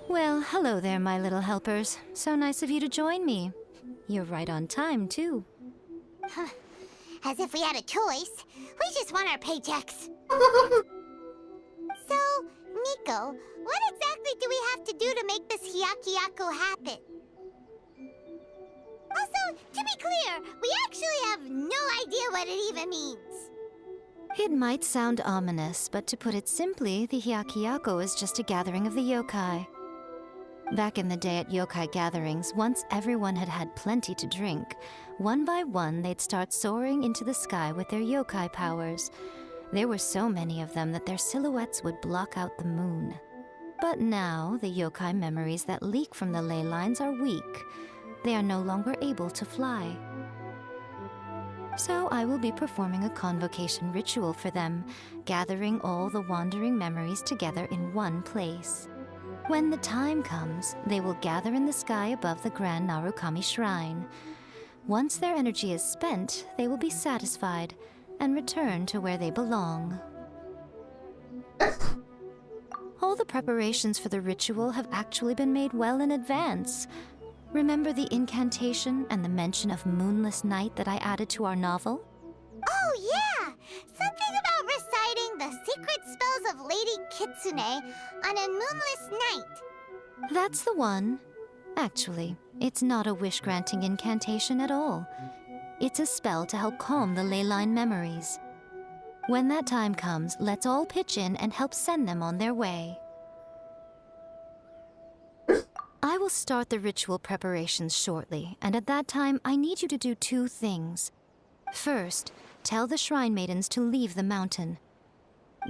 Well, hello there, my little helpers. So nice of you to join me. You're right on time, too. As if we had a choice. We just want our paychecks. So, Miko, what exactly do we have to do to make this Hyakuyaku happen? Also, to be clear, we actually have no idea what it even means. It might sound ominous, but to put it simply, the Hyakuyaku is just a gathering of the yokai. Back in the day at yokai gatherings, once everyone had had plenty to drink, one by one they'd start soaring into the sky with their yokai powers. There were so many of them that their silhouettes would block out the moon. But now, the yokai memories that leak from the ley lines are weak. They are no longer able to fly. So I will be performing a convocation ritual for them, gathering all the wandering memories together in one place. When the time comes, they will gather in the sky above the Grand Narukami Shrine. Once their energy is spent, they will be satisfied and return to where they belong. All the preparations for the ritual have actually been made well in advance. Remember the incantation and the mention of moonless night that I added to our novel? Oh, yeah! Something about reciting the secret spells of Lady Kitsune on a moonless night. That's the one. Actually, it's not a wish-granting incantation at all. It's a spell to help calm the ley line memories. When that time comes, let's all pitch in and help send them on their way. I will start the ritual preparations shortly, and at that time, I need you to do two things. First, tell the Shrine Maidens to leave the mountain.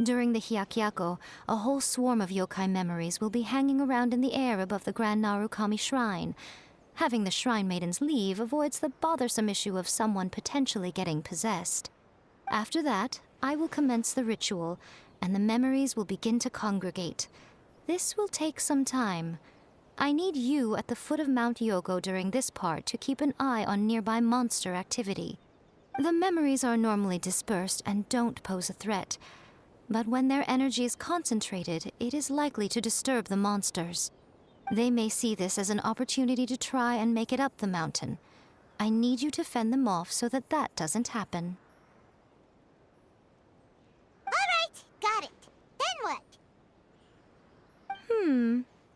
During the Hyakyako, a whole swarm of yokai memories will be hanging around in the air above the Grand Narukami Shrine. Having the Shrine Maidens leave avoids the bothersome issue of someone potentially getting possessed. After that, I will commence the ritual, and the memories will begin to congregate. This will take some time. I need you at the foot of Mount Yogo during this part to keep an eye on nearby monster activity. The memories are normally dispersed and don't pose a threat, but when their energy is concentrated, it is likely to disturb the monsters. They may see this as an opportunity to try and make it up the mountain. I need you to fend them off so that doesn't happen. Alright, got it. Then what?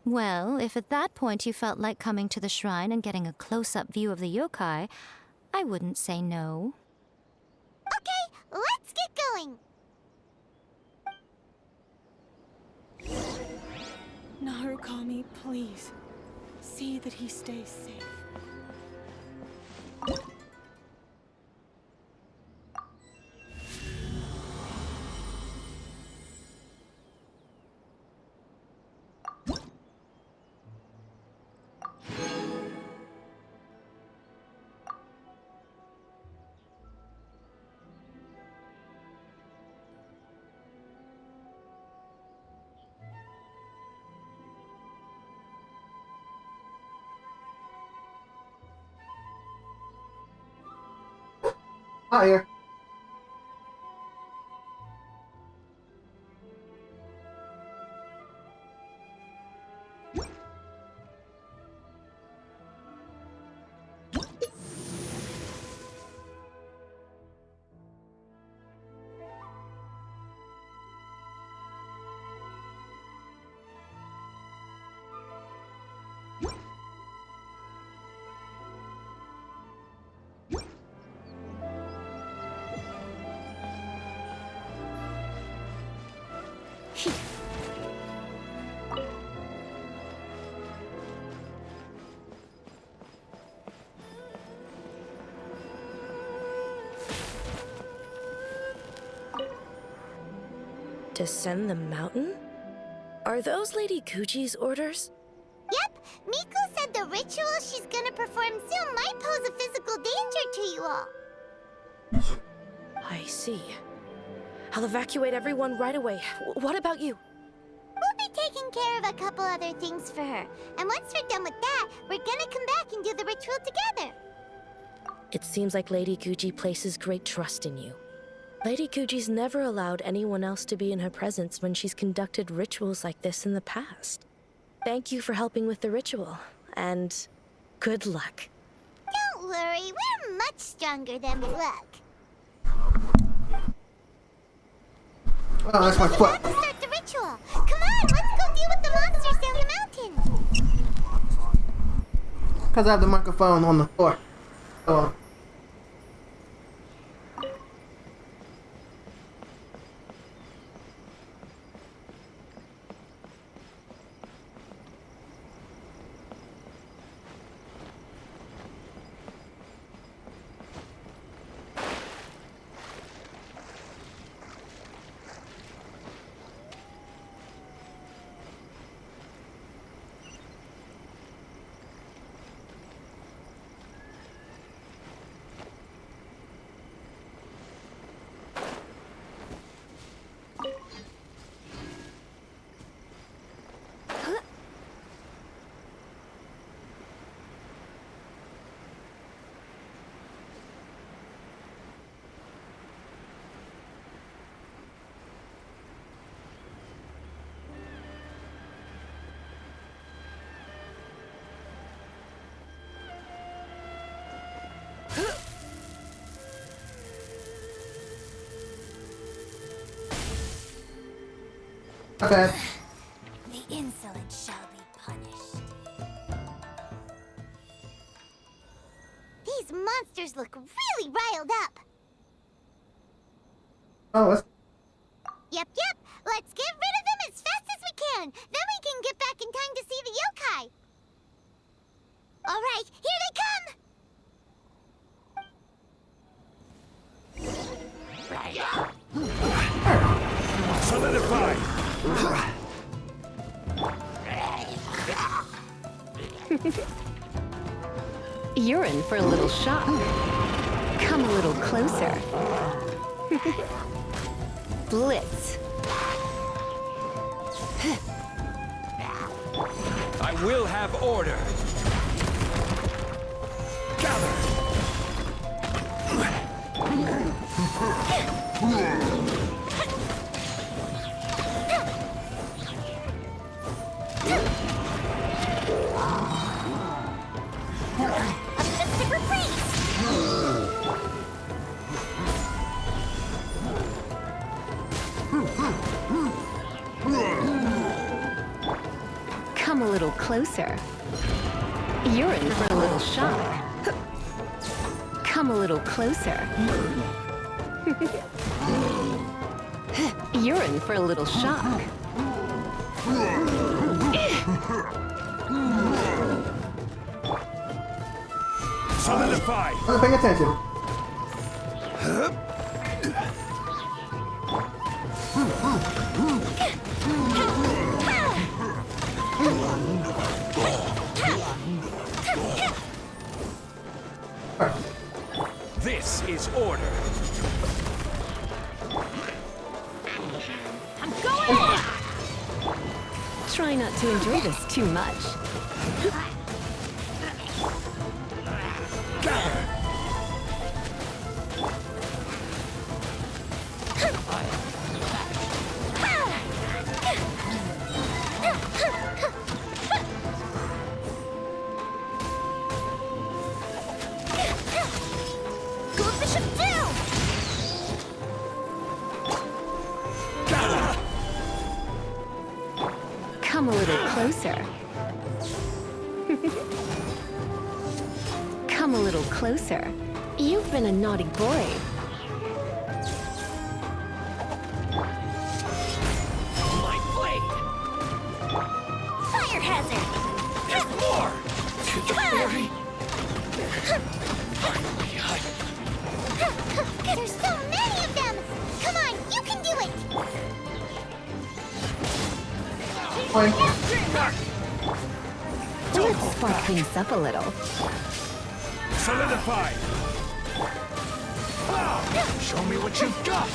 Well, if at that point you felt like coming to the shrine and getting a close-up view of the yokai, I wouldn't say no. Okay, let's get going. Narukami, please. See that he stays safe. Fire. Descend the mountain? Are those Lady Guji's orders? Yep, Miku said the ritual she's gonna perform soon might pose a physical danger to you all. I see. I'll evacuate everyone right away. What about you? We'll be taking care of a couple other things for her. And once we're done with that, we're gonna come back and do the ritual together. It seems like Lady Guji places great trust in you. Lady Guji's never allowed anyone else to be in her presence when she's conducted rituals like this in the past. Thank you for helping with the ritual, and good luck. Don't worry, we're much stronger than luck. Oh, that's my We're foot. about to start the ritual. Come on, let's go deal with the monsters down the mountain. Because I have the microphone on the floor. Oh. Okay. The insolent shall be punished. These monsters look really riled up. Oh, that's... Yep. Let's get rid of them as fast as we can. Then we can get back in time to see the yokai. All right, here they come. So You're in for a little shock. Come a little closer. Blitz. I will have order. Gather. A mystic reprieve! Come a little closer. You're in for a little shock. Come a little closer. You're in for a little shock. Solidify. I'm paying attention. This is order. I'm going in! Try not to enjoy this too much. Come a little closer. Come a little closer. You've been a naughty boy. My blade. Fire hazard! There's more. To the fairy. Finally, There's so many of them! Come on, you can do it! Fine. Let's spark things up a little. solidify. Show me what you've got.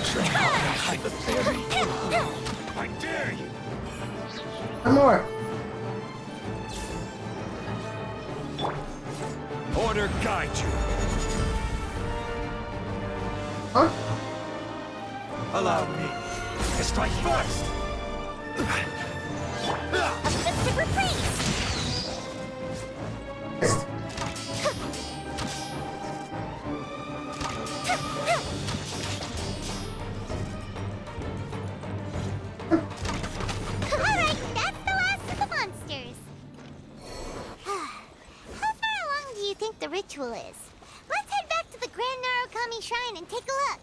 Try to hide the fairy. I dare you. One more. Order guide you. Huh? Allow me to strike first. A mystic reprieve! Alright, that's the last of the monsters. How far along do you think the ritual is? Let's head back to the Grand Narukami Shrine and take a look.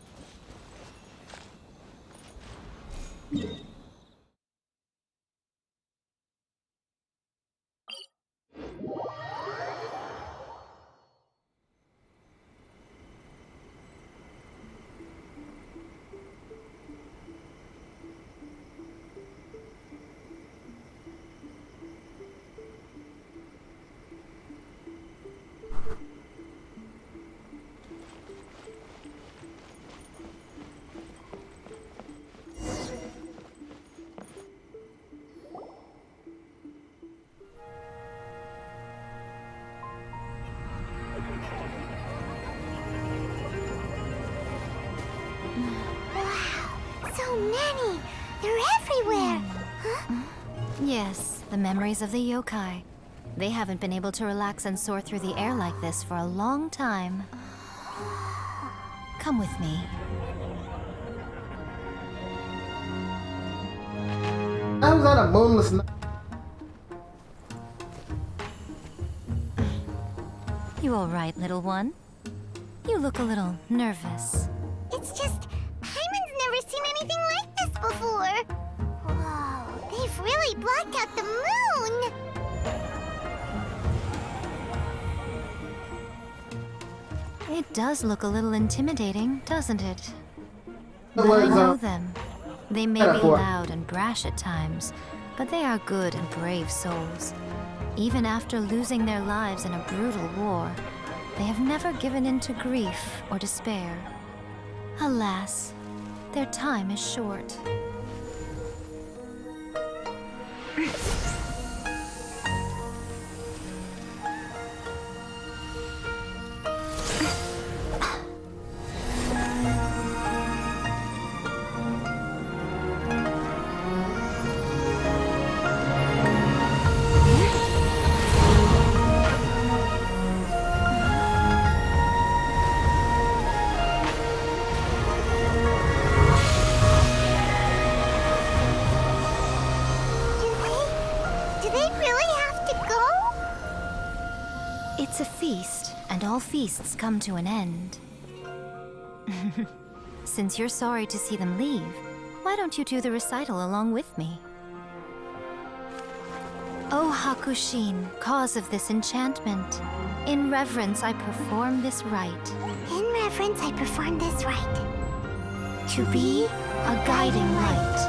So many! They're everywhere! Huh? Yes, the memories of the yokai. They haven't been able to relax and soar through the air like this for a long time. Come with me. I was on a moonless night. You all right, little one? You look a little nervous. It's just, Hyman's never seen anything like this before. Whoa, they've really blocked out the moon! It does look a little intimidating, doesn't it? But I know them. They may be metaphor. loud and brash at times, but they are good and brave souls. Even after losing their lives in a brutal war, they have never given in to grief or despair. Alas, their time is short. Do they really have to go? It's a feast, and all feasts come to an end. Since you're sorry to see them leave, why don't you do the recital along with me? O Hakushin, cause of this enchantment, in reverence I perform this rite. In reverence, I perform this rite. To be a guiding light.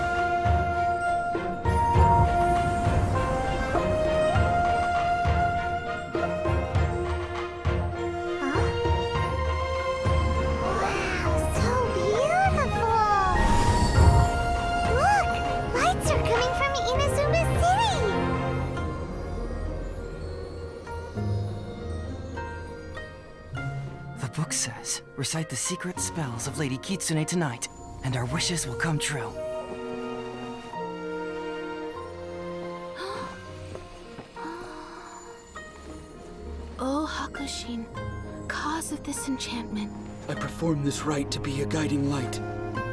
Wow, so beautiful! Look! Lights are coming from Inazuma City! The book says, recite the secret spells of Lady Kitsune tonight, and our wishes will come true. O Hakushin, cause of this enchantment. I perform this rite to be a guiding light.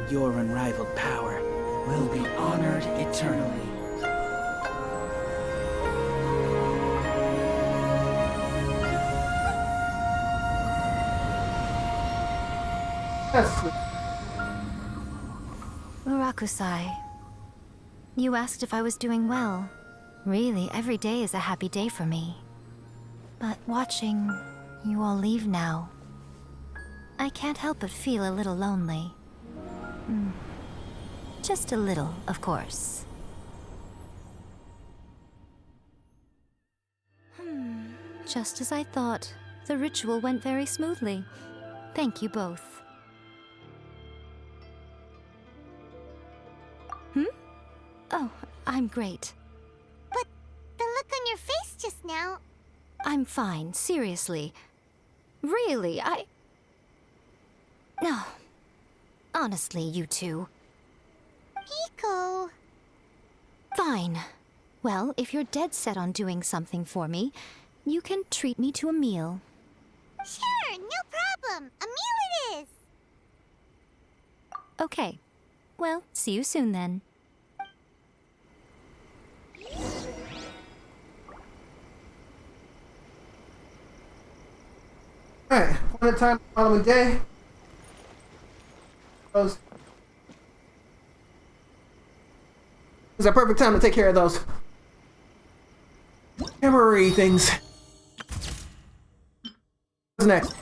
Your unrivaled power will be honored eternally. That's sweet. Urakusai, you asked if I was doing well. Really, every day is a happy day for me. But watching you all leave now, I can't help but feel a little lonely. Just a little, of course. Just as I thought, the ritual went very smoothly. Thank you both. Oh, I'm great. But the look on your face just now... I'm fine, seriously. Really, No. Honestly, you two. Pico... Fine. Well, if you're dead set on doing something for me, you can treat me to a meal. Sure, no problem. A meal it is. Okay. Well, see you soon then. Alright, one at a time, following day. Those. It's a perfect time to take care of those memory things. What's next?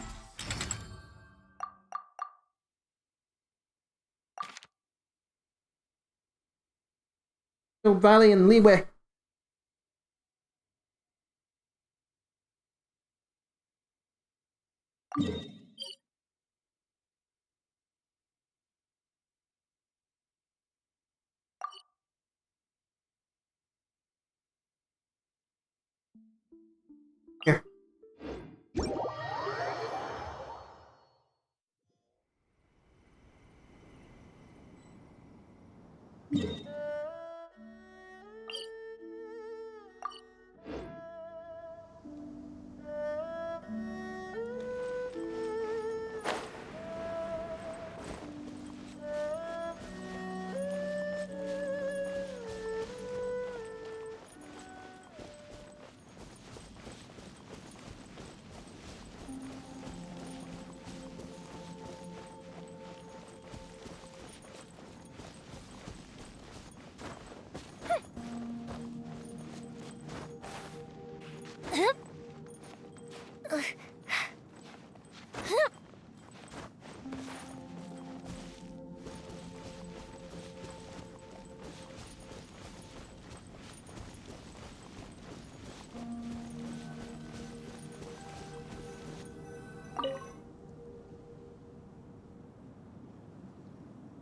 Valley and Leeway. Here.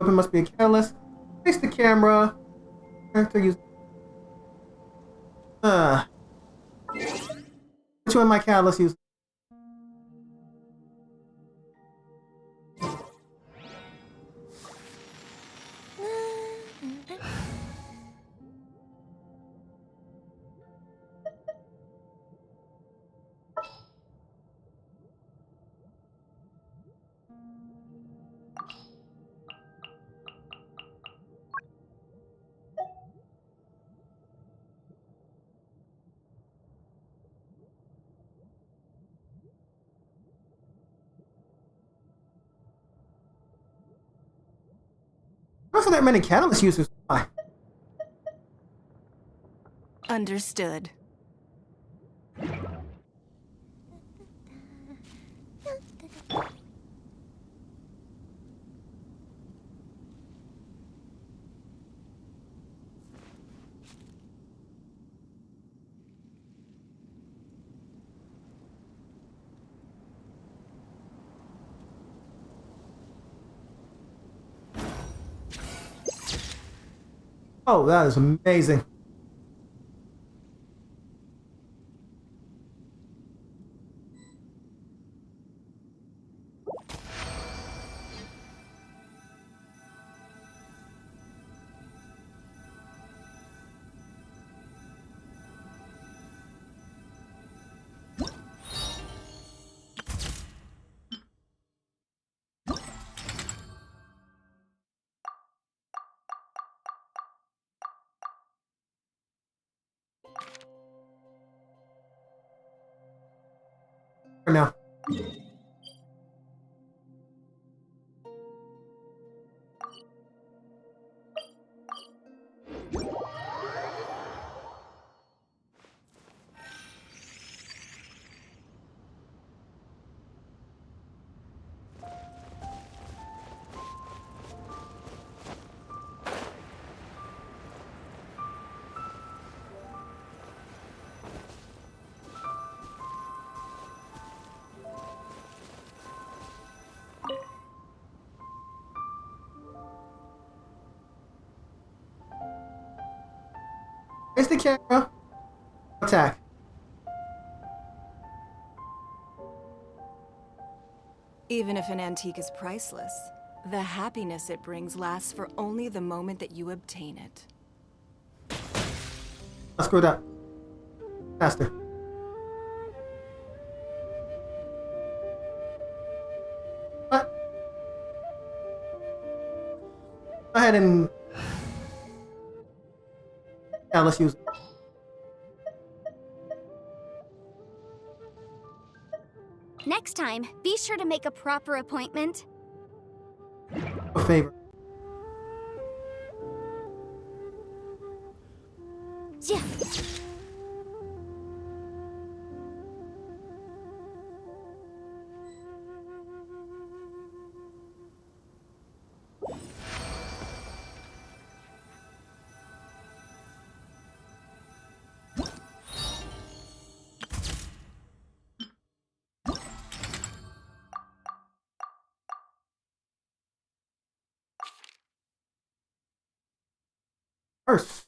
Weapon must be a catalyst. Face the camera. Character use. Which one my catalyst use? Not so that many catalyst users. Why? Understood. Oh, that is amazing. For now. Face the camera. Attack. Even if an antique is priceless, the happiness it brings lasts for only the moment that you obtain it. I screwed up. Faster. What? Go ahead and... Yeah, let's use it. Next time, be sure to make a proper appointment. A favor. Yeah. First.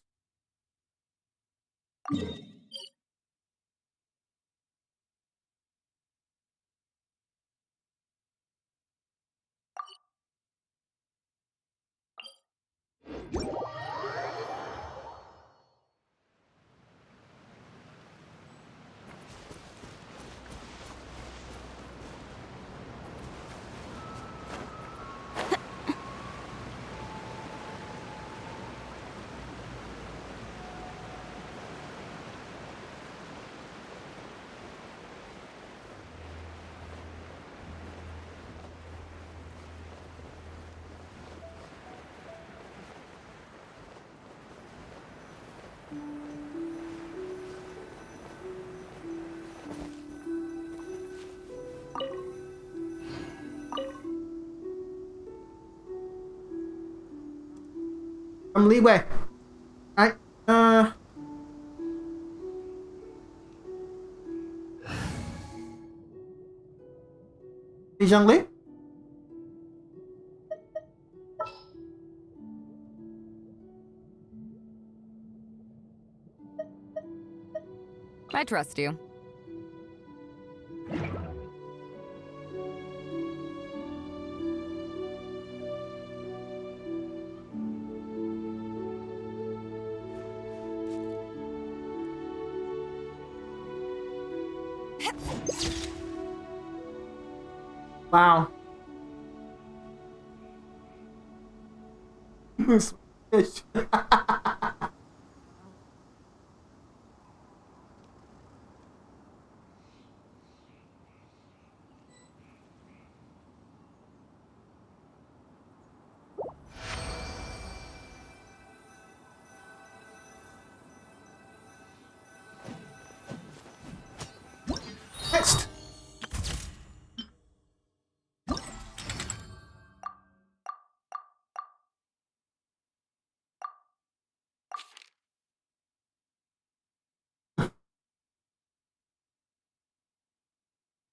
I'm leeway. Alright, Li Zhongli? I trust you. Wow. Next.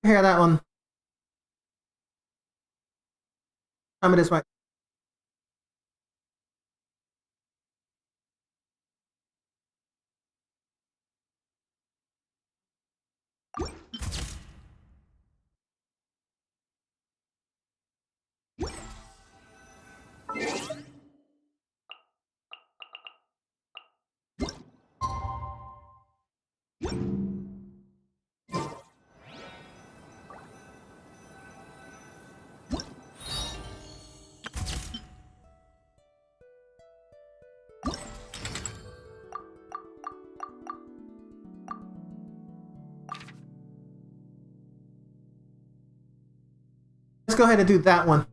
Hear that one. Tell me this right. Let's go ahead and do that one.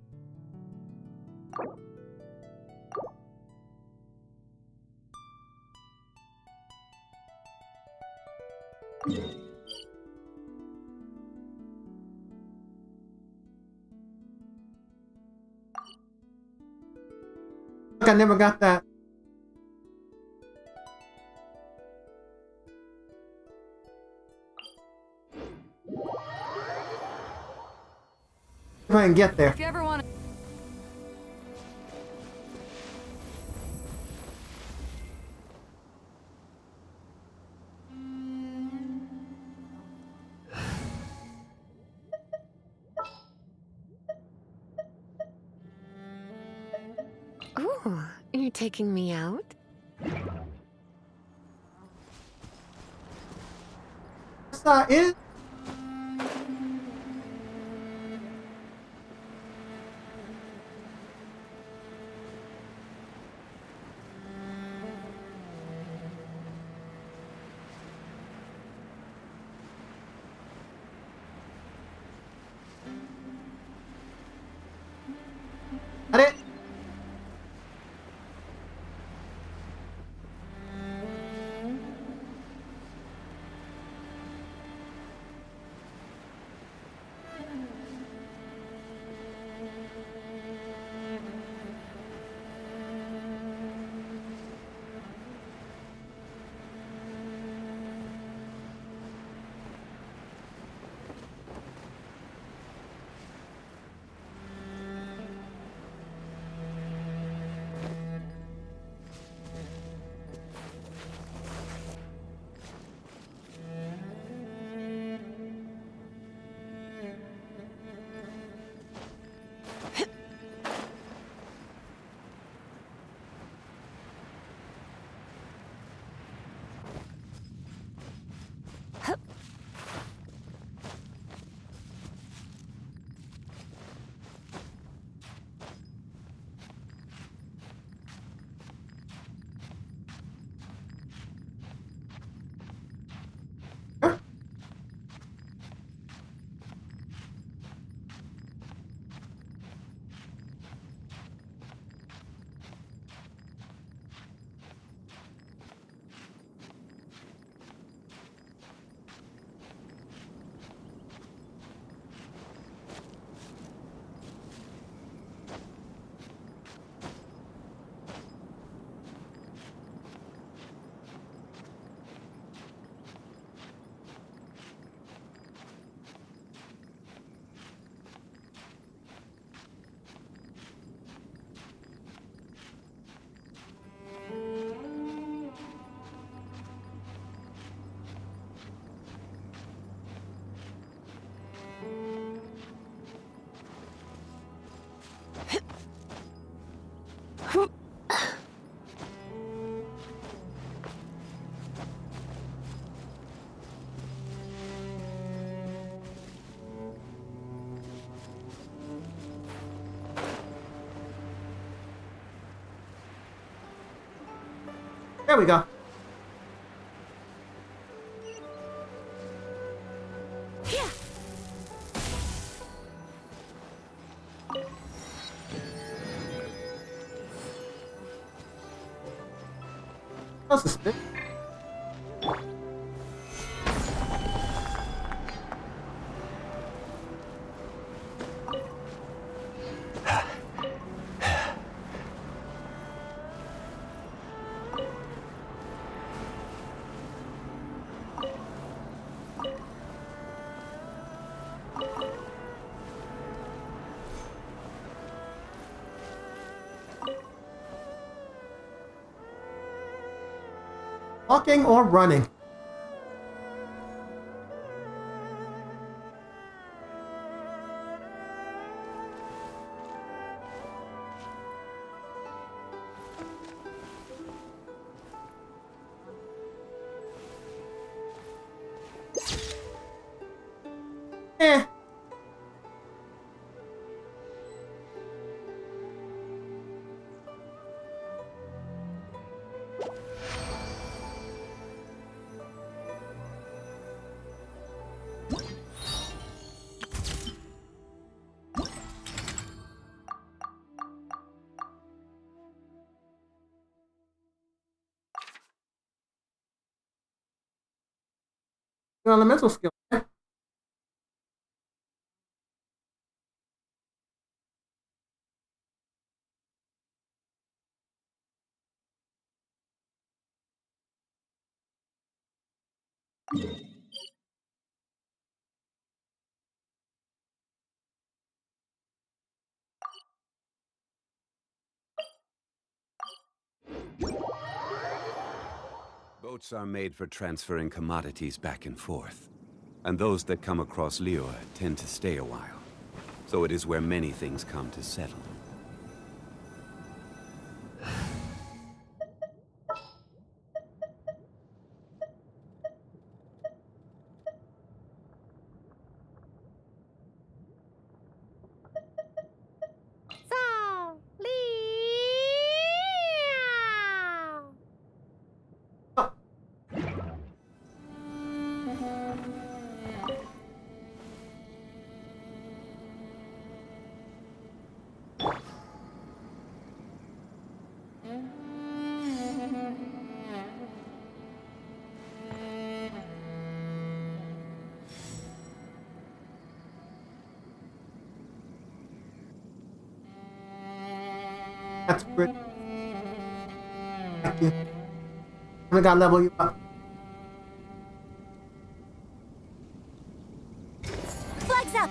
Look, I never got that. If I can get there. If you ever want to... Ooh, you're taking me out? That's not it. That it? There we go. That's a spin. Walking or running? Eh. Elemental skill. Boats are made for transferring commodities back and forth. And those that come across Liyue tend to stay a while. So it is where many things come to settle. That's pretty. Thank you. I gotta level you up. Flags up,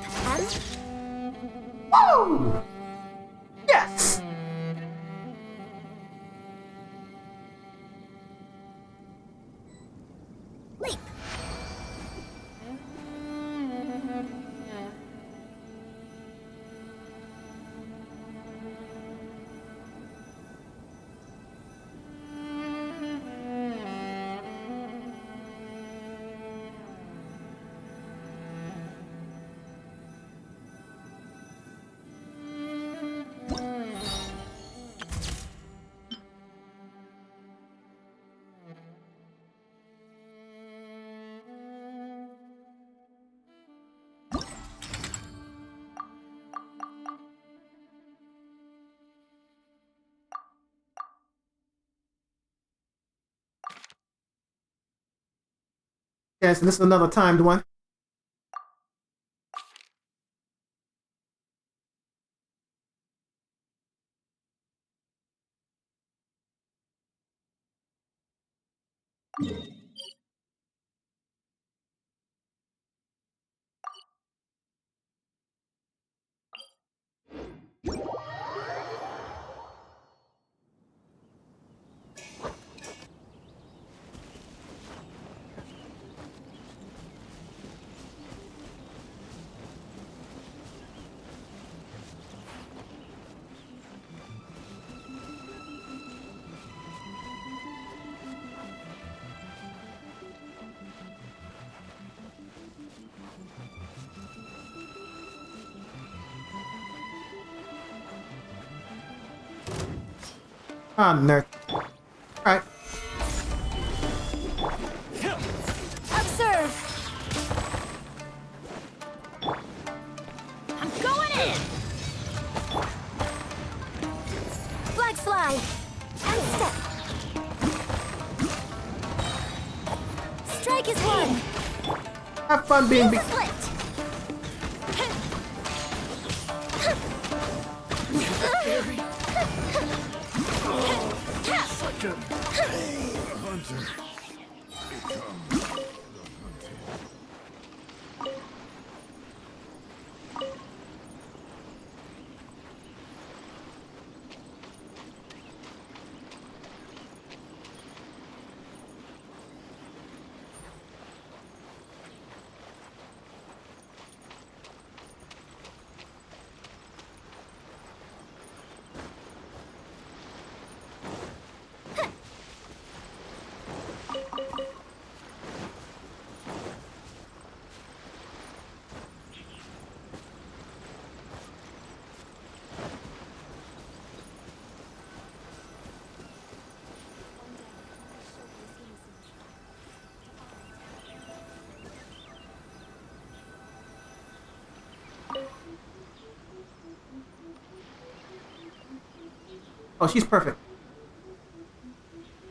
Woo! Yes! Leap. Yes, and this is another timed one. Ah, nerd. Alright. fly. And step. Strike is one. Have fun being big. Split. Such a pain, hunter. Become the hunted. Oh, she's perfect.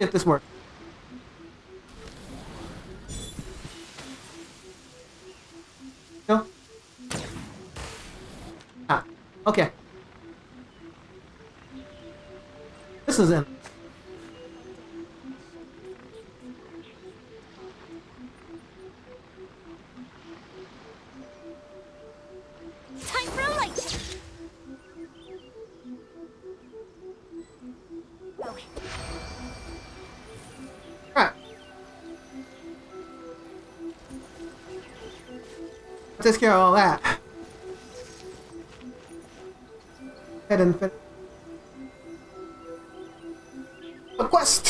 If this works. No? Ah, okay. This is in. Time for a light. Alright. Takes care of all that. Head and finish. A quest!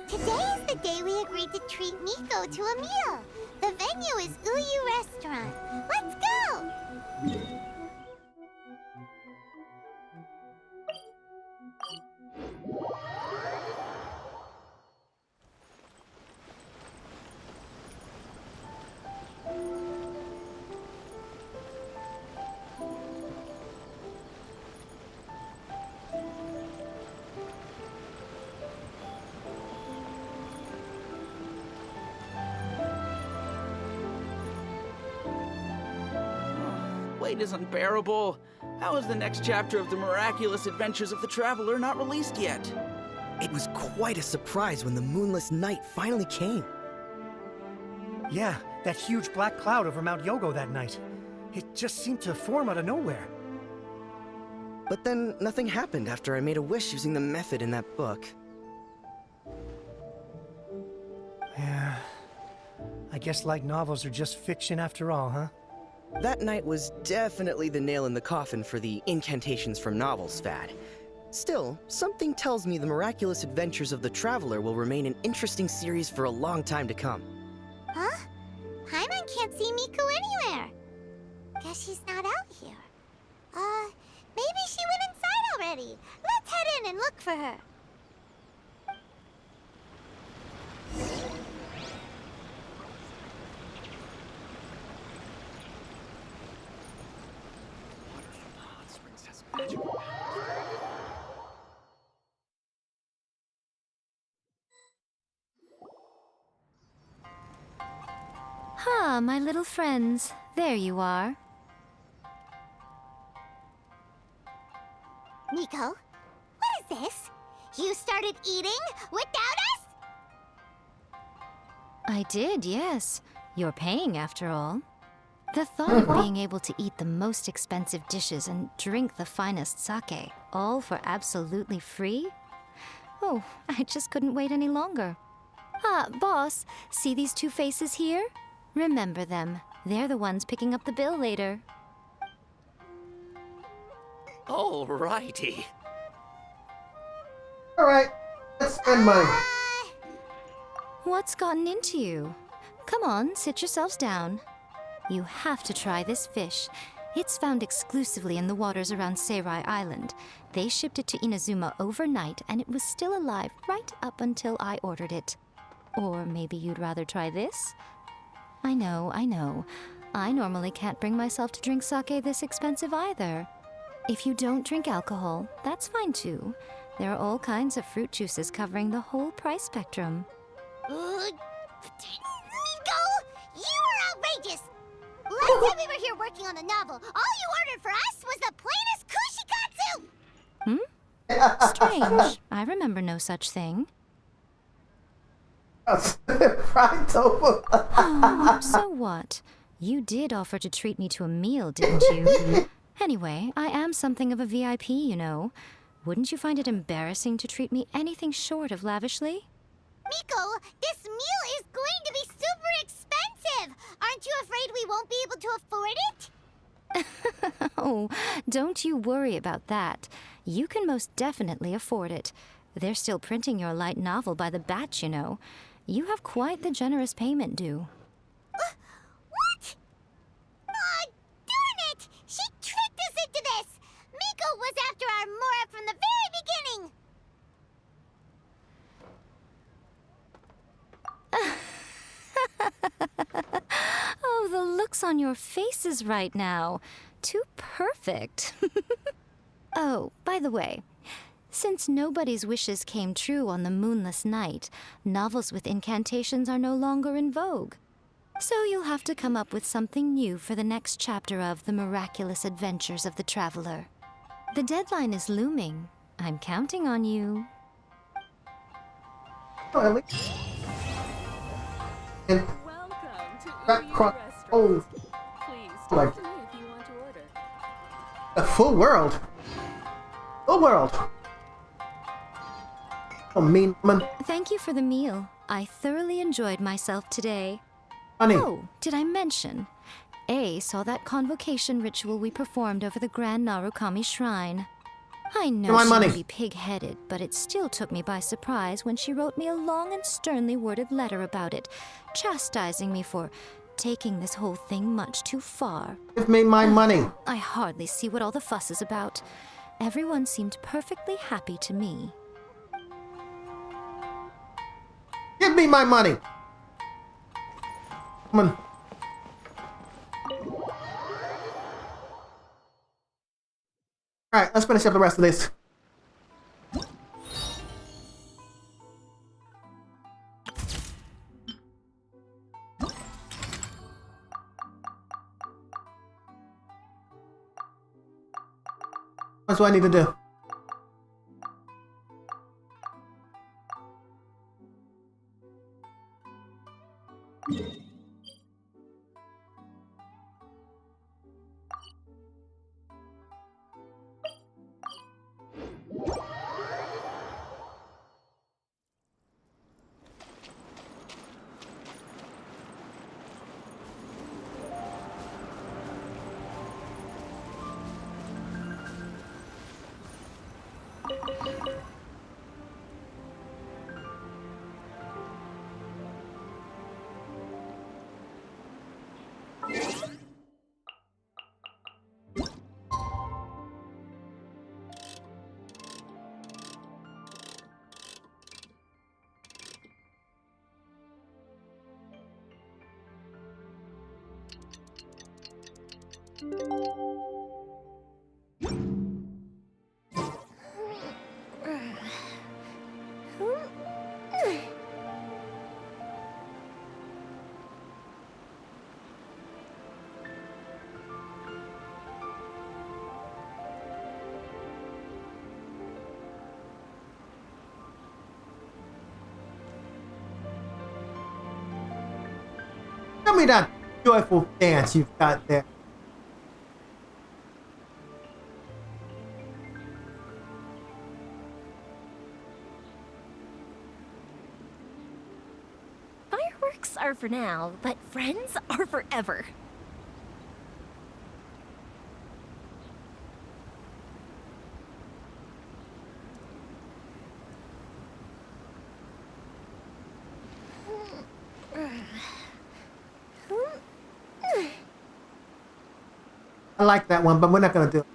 Today is the day we agreed to treat Nico to a meal. The venue is Uyu Restaurant. Let's go! Wait is unbearable. How is the next chapter of the miraculous adventures of the Traveler not released yet? It was quite a surprise when the moonless night finally came. Yeah, that huge black cloud over Mount Yogo that night. It just seemed to form out of nowhere. But then nothing happened after I made a wish using the method in that book. Yeah. I guess light novels are just fiction after all, huh? That night was definitely the nail in the coffin for the incantations from novels fad. Still, something tells me the miraculous adventures of the Traveler will remain an interesting series for a long time to come. Huh? Paimon can't see Miku anywhere. Guess she's not out here. Maybe she went inside already. Let's head in and look for her. Ah, my little friends. There you are. Miko, what is this? You started eating without us? I did, yes. You're paying after all. The thought of being able to eat the most expensive dishes and drink the finest sake, all for absolutely free? Oh, I just couldn't wait any longer. Ah, boss, see these two faces here? Remember them. They're the ones picking up the bill later. Alrighty. Alright, let's spend money. What's gotten into you? Come on, sit yourselves down. You have to try this fish. It's found exclusively in the waters around Seirai Island. They shipped it to Inazuma overnight, and it was still alive right up until I ordered it. Or maybe you'd rather try this? I know. I normally can't bring myself to drink sake this expensive either. If you don't drink alcohol, that's fine too. There are all kinds of fruit juices covering the whole price spectrum. Miko, you are outrageous! Last time we were here working on the novel, all you ordered for us was the plainest kushikatsu! Strange. I remember no such thing. Fried tofu. Oh, so what? You did offer to treat me to a meal, didn't you? Anyway, I am something of a VIP, you know. Wouldn't you find it embarrassing to treat me anything short of lavishly? Miko, this meal is going to be super expensive! Aren't you afraid we won't be able to afford it? Oh, don't you worry about that. You can most definitely afford it. They're still printing your light novel by the batch, you know. You have quite the generous payment due. What? Aw, darn it! She tricked us into this! Miko was after our Mora from the very beginning! Oh, the looks on your faces right now. Too perfect. Oh, by the way, since nobody's wishes came true on the moonless night, novels with incantations are no longer in vogue. So you'll have to come up with something new for the next chapter of The Miraculous Adventures of the Traveler. The deadline is looming. I'm counting on you. Oh, at least. And oh, like a full world. Full world. Oh, mean woman. Thank you for the meal. I thoroughly enjoyed myself today. Honey. Oh, did I mention? A saw that convocation ritual we performed over the Grand Narukami Shrine. I know she may be pig-headed, but it still took me by surprise when she wrote me a long and sternly worded letter about it, chastising me for taking this whole thing much too far. Give me my money. I hardly see what all the fuss is about. Everyone seemed perfectly happy to me. Give me my money. Come on. Alright, let's finish up the rest of this. What do I need to do? Tell me that joyful dance you've got there. Fireworks are for now, but friends are forever. I like that one, but we're not gonna do it.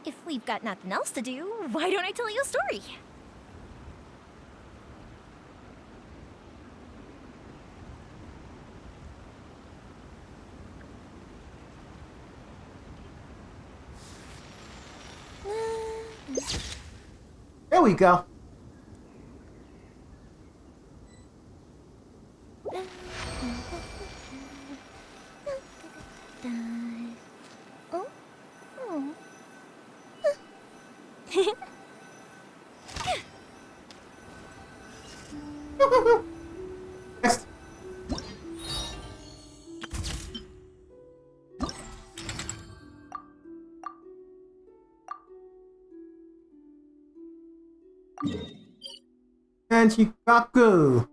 If we've got nothing else to do, why don't I tell you a story? There we go. Next. And Shikaku.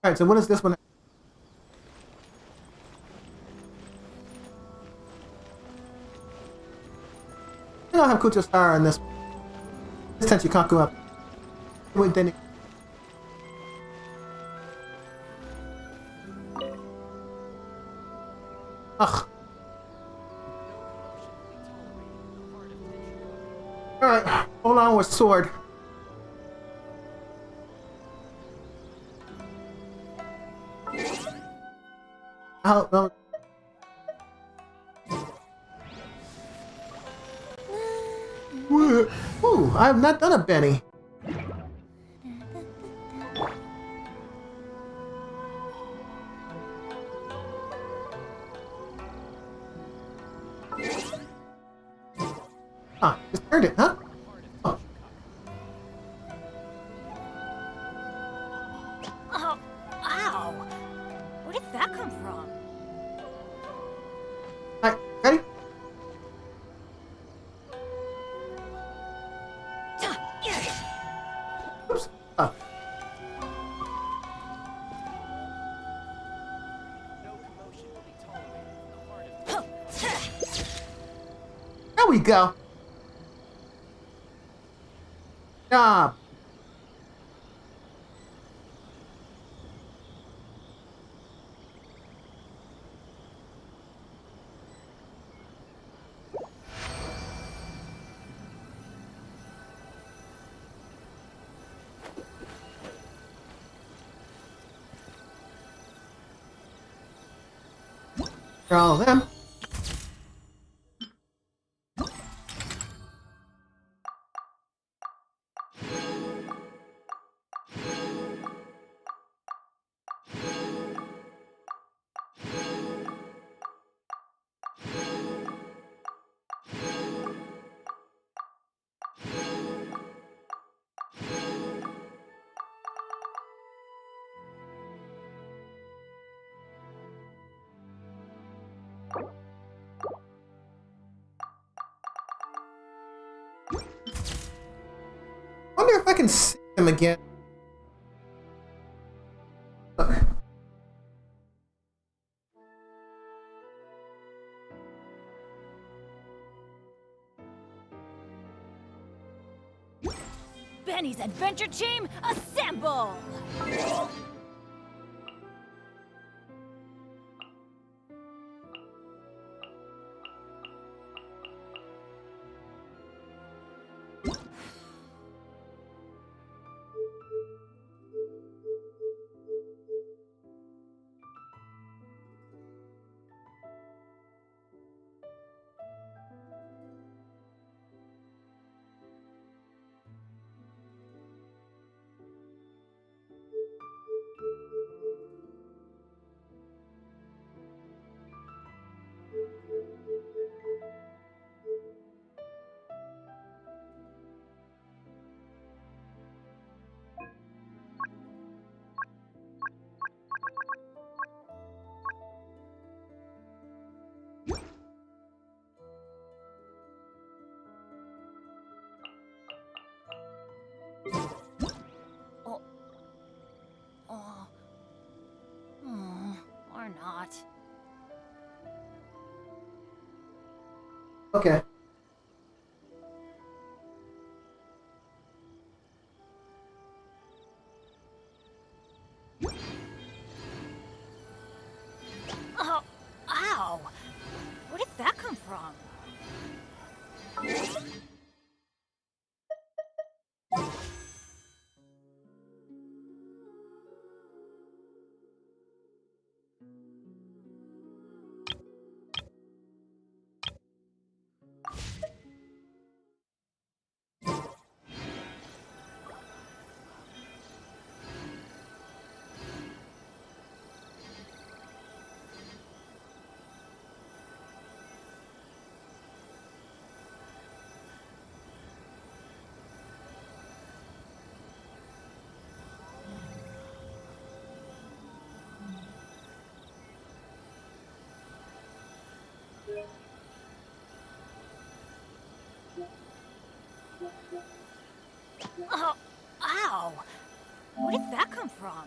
Alright, so what is this one? I don't have Kucha Star on this. This time Shikaku up. Wait, then. Ugh. Alright, hold on with sword. Oh. Ooh, I have not done a Benny. Ah, just turned it, huh? Oh. Oh, ow! Where did that come from? Alright, ready? Oops. Oh. There we go. Job. All of them. Wonder if I can see him again. Benny's adventure team, assemble! Okay. Oh, ow! Where did that come from? Oh, ow! Where did that come from?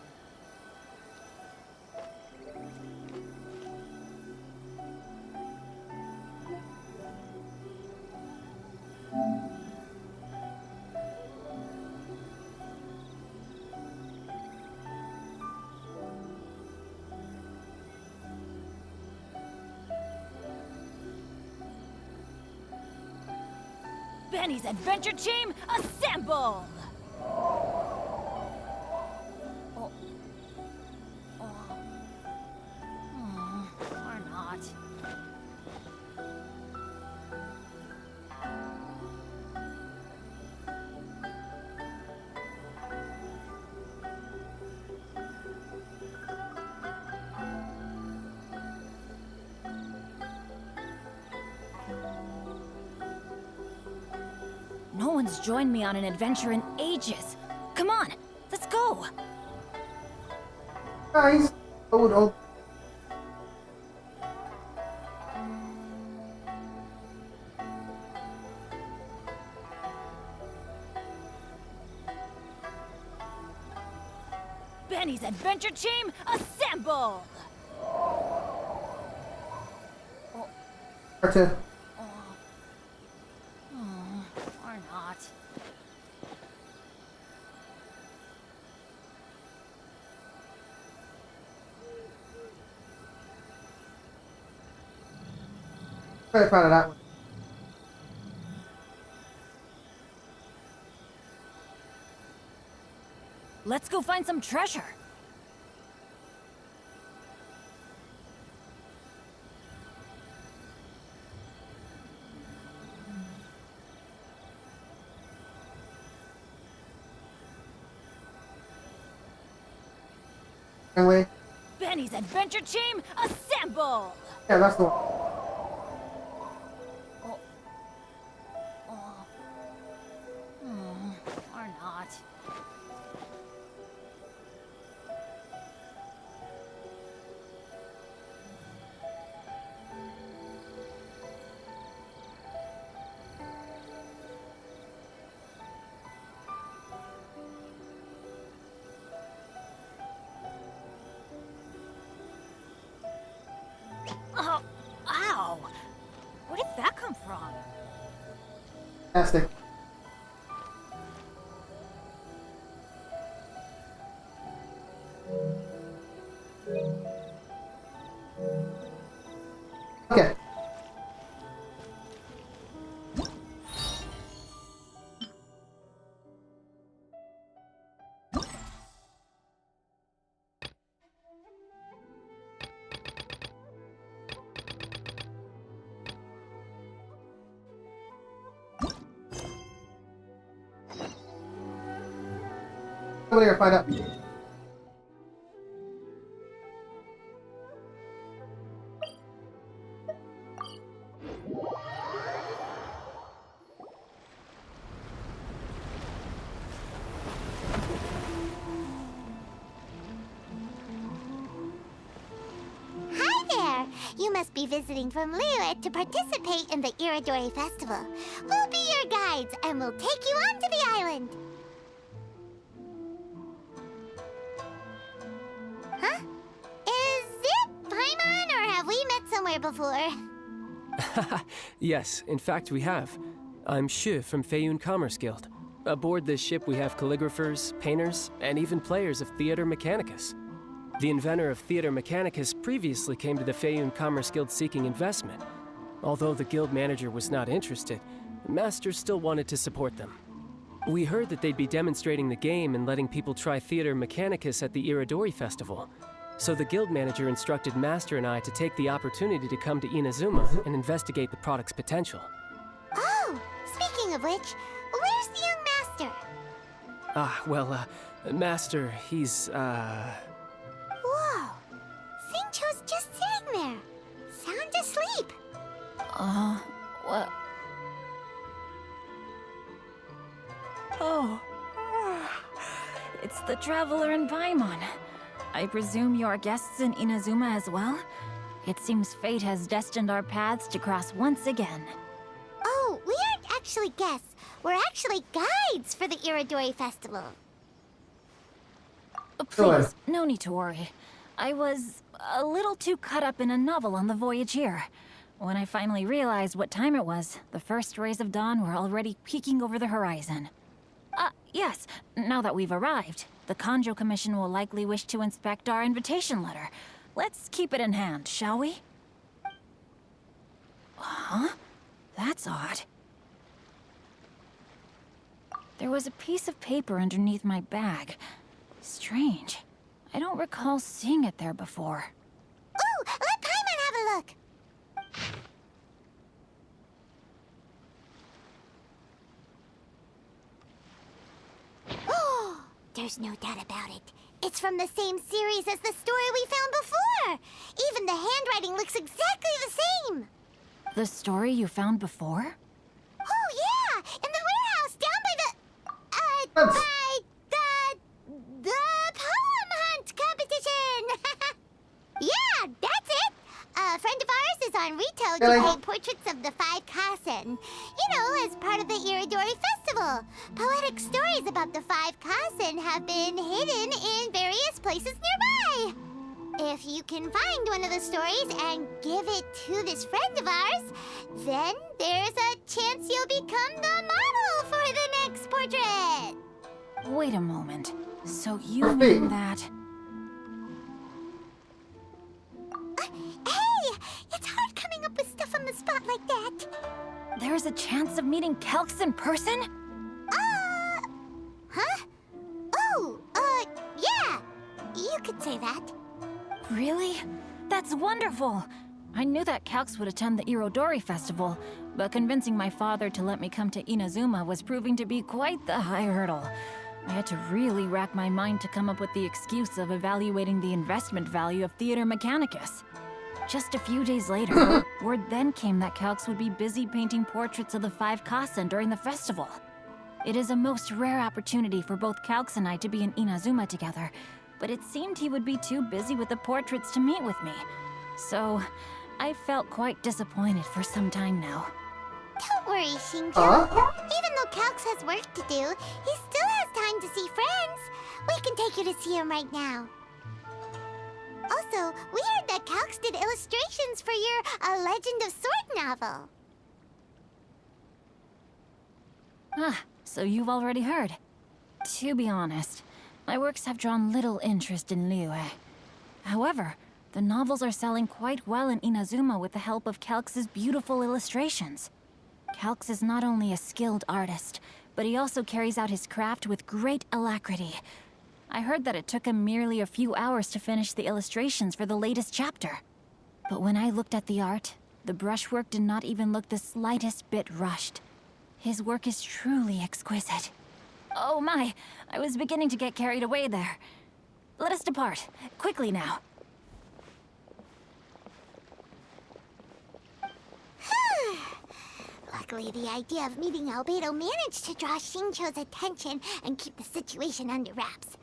Benny's Adventure Team, assemble! Or not. No one's joined me on an adventure in ages. Come on, let's go! Guys, oh. Benny's Adventure Team, assemble! Cartoon. Or not. Very proud of that one. Let's go find some treasure. Anyway. Benny's Adventure Team, assemble! Yeah, that's the one. Or not. Oh, ow! Where did that come from? Fantastic. Okay. Over there, find out. Hi there! You must be visiting from Liyue to participate in the Iridori Festival. We'll be your guides, and we'll take you onto the island. Huh? Is it Paimon, or have we met somewhere before? Yes, in fact we have. I'm Shu from Feiyun Commerce Guild. Aboard this ship we have calligraphers, painters, and even players of Theater Mechanicus. The inventor of Theater Mechanicus previously came to the Feiyun Commerce Guild seeking investment. Although the guild manager was not interested, Master still wanted to support them. We heard that they'd be demonstrating the game and letting people try Theater Mechanicus at the Iridori Festival. So the guild manager instructed Master and I to take the opportunity to come to Inazuma and investigate the product's potential. Oh, speaking of which, where's the young master? Master, he's, Whoa! Xingqiu's just sitting there, sound asleep. What? Oh. It's the Traveler and Paimon. I presume you are guests in Inazuma as well? It seems fate has destined our paths to cross once again. Oh, we aren't actually guests. We're actually guides for the Iridori Festival. Please, no need to worry. I was a little too caught up in a novel on the voyage here. When I finally realized what time it was, the first rays of dawn were already peeking over the horizon. Yes, now that we've arrived, the Kanjo Commission will likely wish to inspect our invitation letter. Let's keep it in hand, shall we? Huh? That's odd. There was a piece of paper underneath my bag. Strange. I don't recall seeing it there before. Ooh, let Paimon have a look! Oh, there's no doubt about it. It's from the same series as the story we found before! Even the handwriting looks exactly the same! The story you found before? Oh, yeah! In the warehouse down by the poem hunt competition! Yeah, that's it! A friend of ours is on retail to paint portraits of the 5 Kasen. You know, as part of the Iridori Festival. Poetic stories about the 5 Kasen have been hidden in various places nearby. If you can find one of the stories and give it to this friend of ours, then there's a chance you'll become the model for the next portrait. Wait a moment. So you mean that... Hey! It's hard coming up with stuff on the spot like that. There's a chance of meeting Calx in person? Huh? Oh, yeah. You could say that. Really? That's wonderful! I knew that Calx would attend the Irodori Festival, but convincing my father to let me come to Inazuma was proving to be quite the high hurdle. I had to really rack my mind to come up with the excuse of evaluating the investment value of Theater Mechanicus. Just a few days later, word then came that Calx would be busy painting portraits of the 5 Kasen during the festival. It is a most rare opportunity for both Calx and I to be in Inazuma together, but it seemed he would be too busy with the portraits to meet with me. So, I felt quite disappointed for some time now. Don't worry, Xingqiu. Even though Calx has work to do, he still has time to see friends. We can take you to see him right now. Also, we heard that Calx did illustrations for your A Legend of Sword novel. So you've already heard. To be honest, my works have drawn little interest in Liyue. However, the novels are selling quite well in Inazuma with the help of Calx's beautiful illustrations. Calx is not only a skilled artist, but he also carries out his craft with great alacrity. I heard that it took him merely a few hours to finish the illustrations for the latest chapter. But when I looked at the art, the brushwork did not even look the slightest bit rushed. His work is truly exquisite. Oh my, I was beginning to get carried away there. Let us depart, quickly now. Luckily, the idea of meeting Albedo managed to draw Xingqiu's attention and keep the situation under wraps.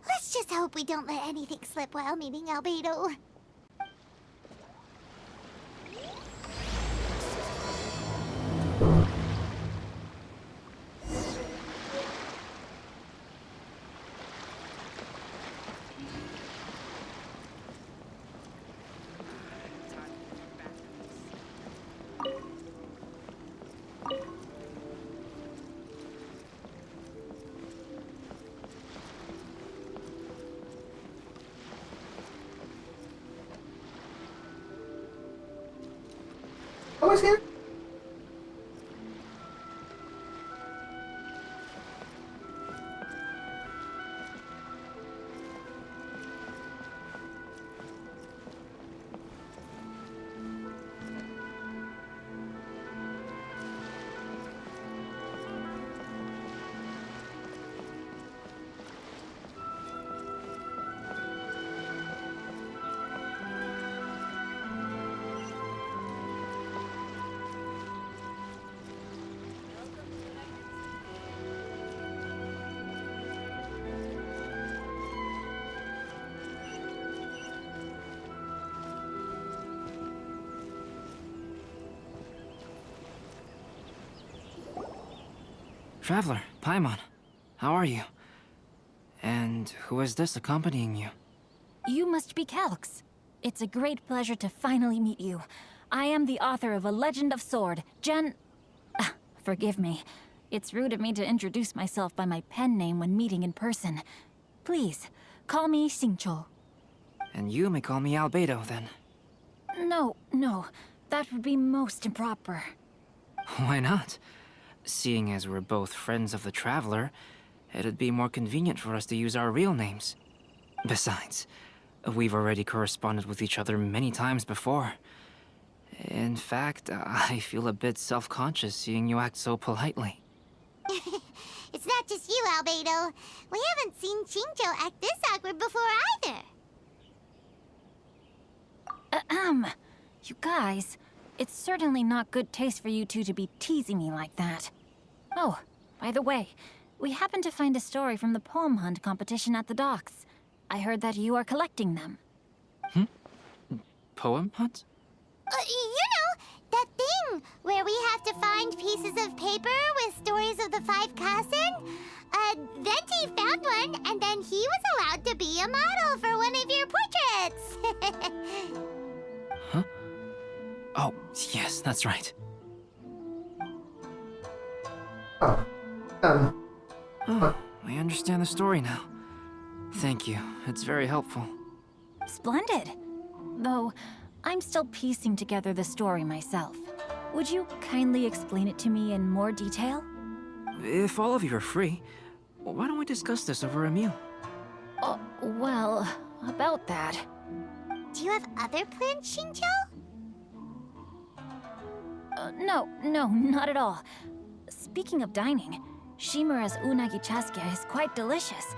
Let's just hope we don't let anything slip while meeting Albedo. always here? Traveler, Paimon, how are you? And who is this accompanying you? You must be Calx. It's a great pleasure to finally meet you. I am the author of A Legend of Sword, forgive me. It's rude of me to introduce myself by my pen name when meeting in person. Please, call me Xingqiu. And you may call me Albedo, then. No, that would be most improper. Why not? Seeing as we're both friends of the Traveler, it'd be more convenient for us to use our real names. Besides, we've already corresponded with each other many times before. In fact, I feel a bit self-conscious seeing you act so politely. It's not just you, Albedo. We haven't seen Xingqiu act this awkward before either. You guys, it's certainly not good taste for you two to be teasing me like that. Oh, by the way, we happened to find a story from the poem hunt competition at the docks. I heard that you are collecting them. Poem hunt? That thing where we have to find pieces of paper with stories of the 5 Kassen. Venti found one, and then he was allowed to be a model for one of your portraits. Huh? Oh, yes, that's right. I understand the story now. Thank you. It's very helpful. Splendid. Though, I'm still piecing together the story myself. Would you kindly explain it to me in more detail? If all of you are free, why don't we discuss this over a meal? Well, about that. Do you have other plans, Xingqiu? No, not at all. Speaking of dining, Shimura's unagi chasuke is quite delicious.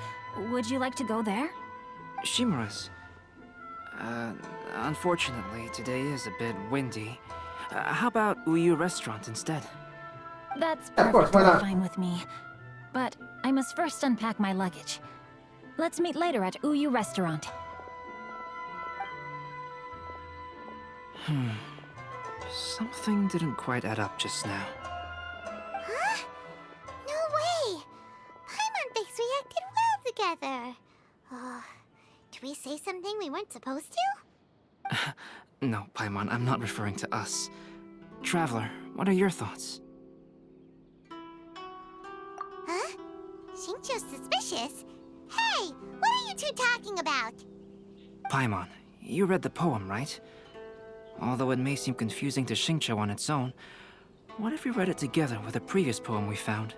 Would you like to go there? Shimura's? Unfortunately, today is a bit windy. How about Uyu Restaurant instead? That's Of course, why perfectly not? fine with me. But I must first unpack my luggage. Let's meet later at Uyu Restaurant. Something didn't quite add up just now. Huh? No way! Paimon thinks we acted well together. Did we say something we weren't supposed to? No, Paimon, I'm not referring to us. Traveler, what are your thoughts? Huh? Xingqiu's suspicious? Hey, what are you two talking about? Paimon, you read the poem, right? Although it may seem confusing to Xingqiu on its own, what if we read it together with a previous poem we found?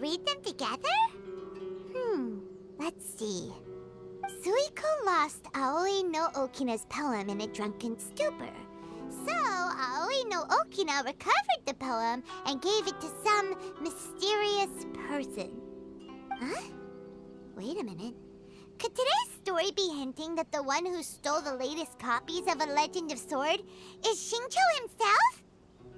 Read them together? Let's see. Suiko lost Aoi no Okina's poem in a drunken stupor. So, Aoi no Okina recovered the poem and gave it to some mysterious person. Huh? Wait a minute. Could today's story be hinting that the one who stole the latest copies of A Legend of Sword is Xingqiu himself?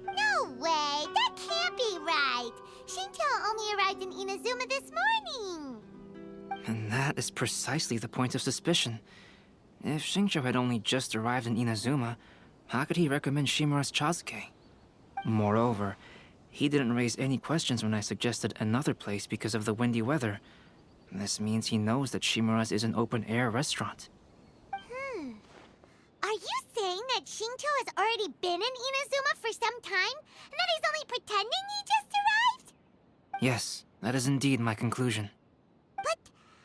No way! That can't be right! Xingqiu only arrived in Inazuma this morning! And that is precisely the point of suspicion. If Xingqiu had only just arrived in Inazuma, how could he recommend Shimura's chasuke? Moreover, he didn't raise any questions when I suggested another place because of the windy weather. This means he knows that Shimura's is an open-air restaurant. Are you saying that Xingqiu has already been in Inazuma for some time, and that he's only pretending he just arrived? Yes, that is indeed my conclusion. But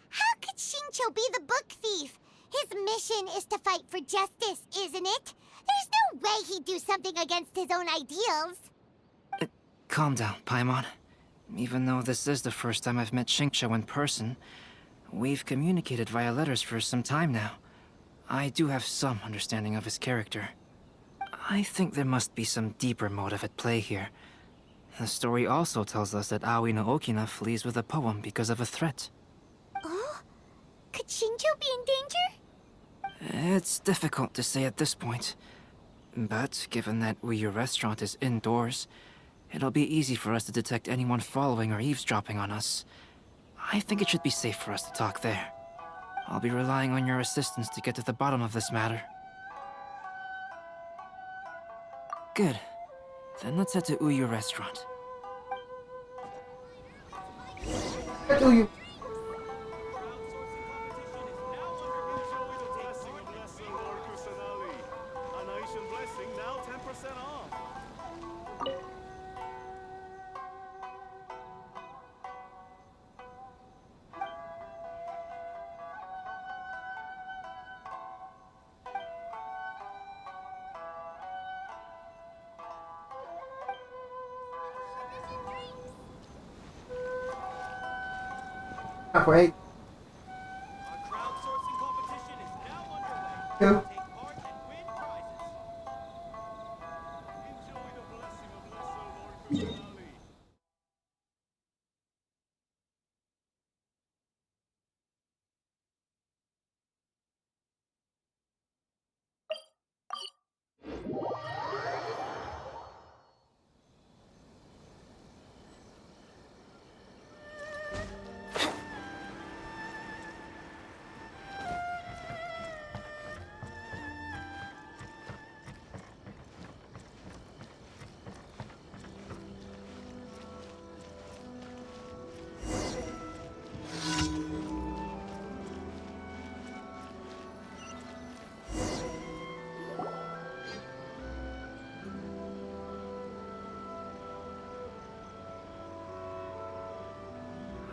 how could Xingqiu be the book thief? His mission is to fight for justice, isn't it? There's no way he'd do something against his own ideals. Calm down, Paimon. Even though this is the first time I've met Xingqiu in person, we've communicated via letters for some time now. I do have some understanding of his character. I think there must be some deeper motive at play here. The story also tells us that Aoi no Okina flees with a poem because of a threat. Oh? Could Xingqiu be in danger? It's difficult to say at this point. But given that Uyu Restaurant is indoors, it'll be easy for us to detect anyone following or eavesdropping on us. I think it should be safe for us to talk there. I'll be relying on your assistance to get to the bottom of this matter. Good. Then let's head to Uyu Restaurant. Uyu. Halfway. Go.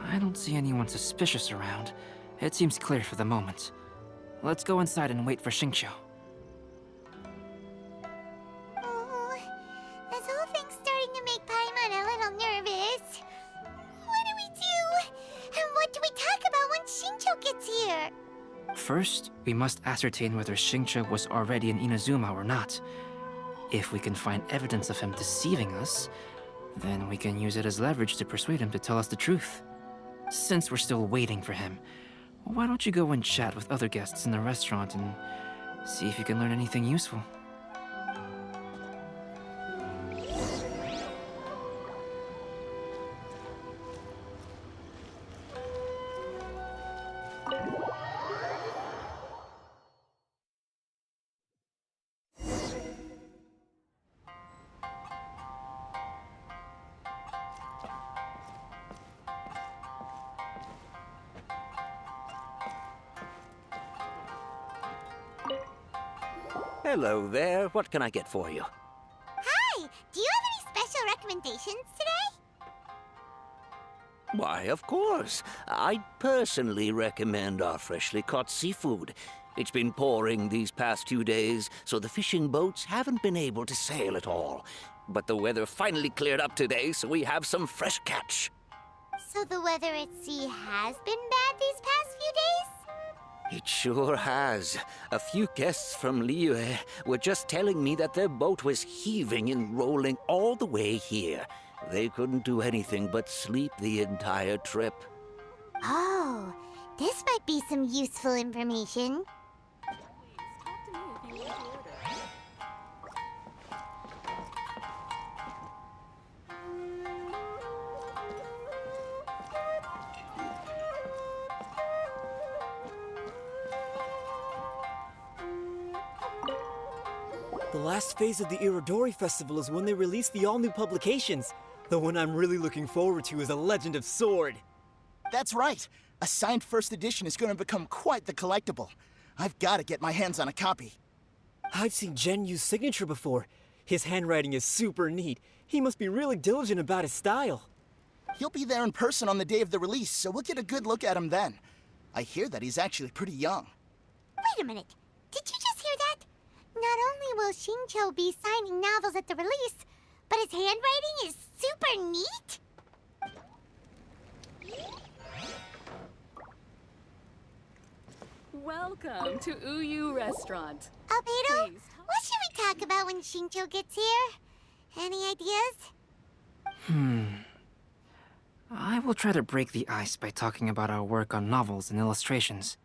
I don't see anyone suspicious around. It seems clear for the moment. Let's go inside and wait for Xingqiu. Oh, this whole thing's starting to make Paimon a little nervous. What do we do? And what do we talk about when Xingqiu gets here? First, we must ascertain whether Xingqiu was already in Inazuma or not. If we can find evidence of him deceiving us, then we can use it as leverage to persuade him to tell us the truth. Since we're still waiting for him, why don't you go and chat with other guests in the restaurant and see if you can learn anything useful? Hello there. What can I get for you? Hi! Do you have any special recommendations today? Why, of course. I'd personally recommend our freshly caught seafood. It's been pouring these past 2 days, so the fishing boats haven't been able to sail at all. But the weather finally cleared up today, so we have some fresh catch. So the weather at sea has been bad these past few days? It sure has. A few guests from Liyue were just telling me that their boat was heaving and rolling all the way here. They couldn't do anything but sleep the entire trip. Oh, this might be some useful information. The last phase of the Irodori Festival is when they release the all-new publications. The one I'm really looking forward to is A Legend of Sword. That's right. A signed first edition is going to become quite the collectible. I've got to get my hands on a copy. I've seen Genyu's signature before. His handwriting is super neat. He must be really diligent about his style. He'll be there in person on the day of the release, so we'll get a good look at him then. I hear that he's actually pretty young. Wait a minute. Did you just hear that? Not only will Shincho be signing novels at the release, but his handwriting is super neat. Welcome to Uyu Restaurant. Ayato, what should we talk about when Shincho gets here? Any ideas? I will try to break the ice by talking about our work on novels and illustrations.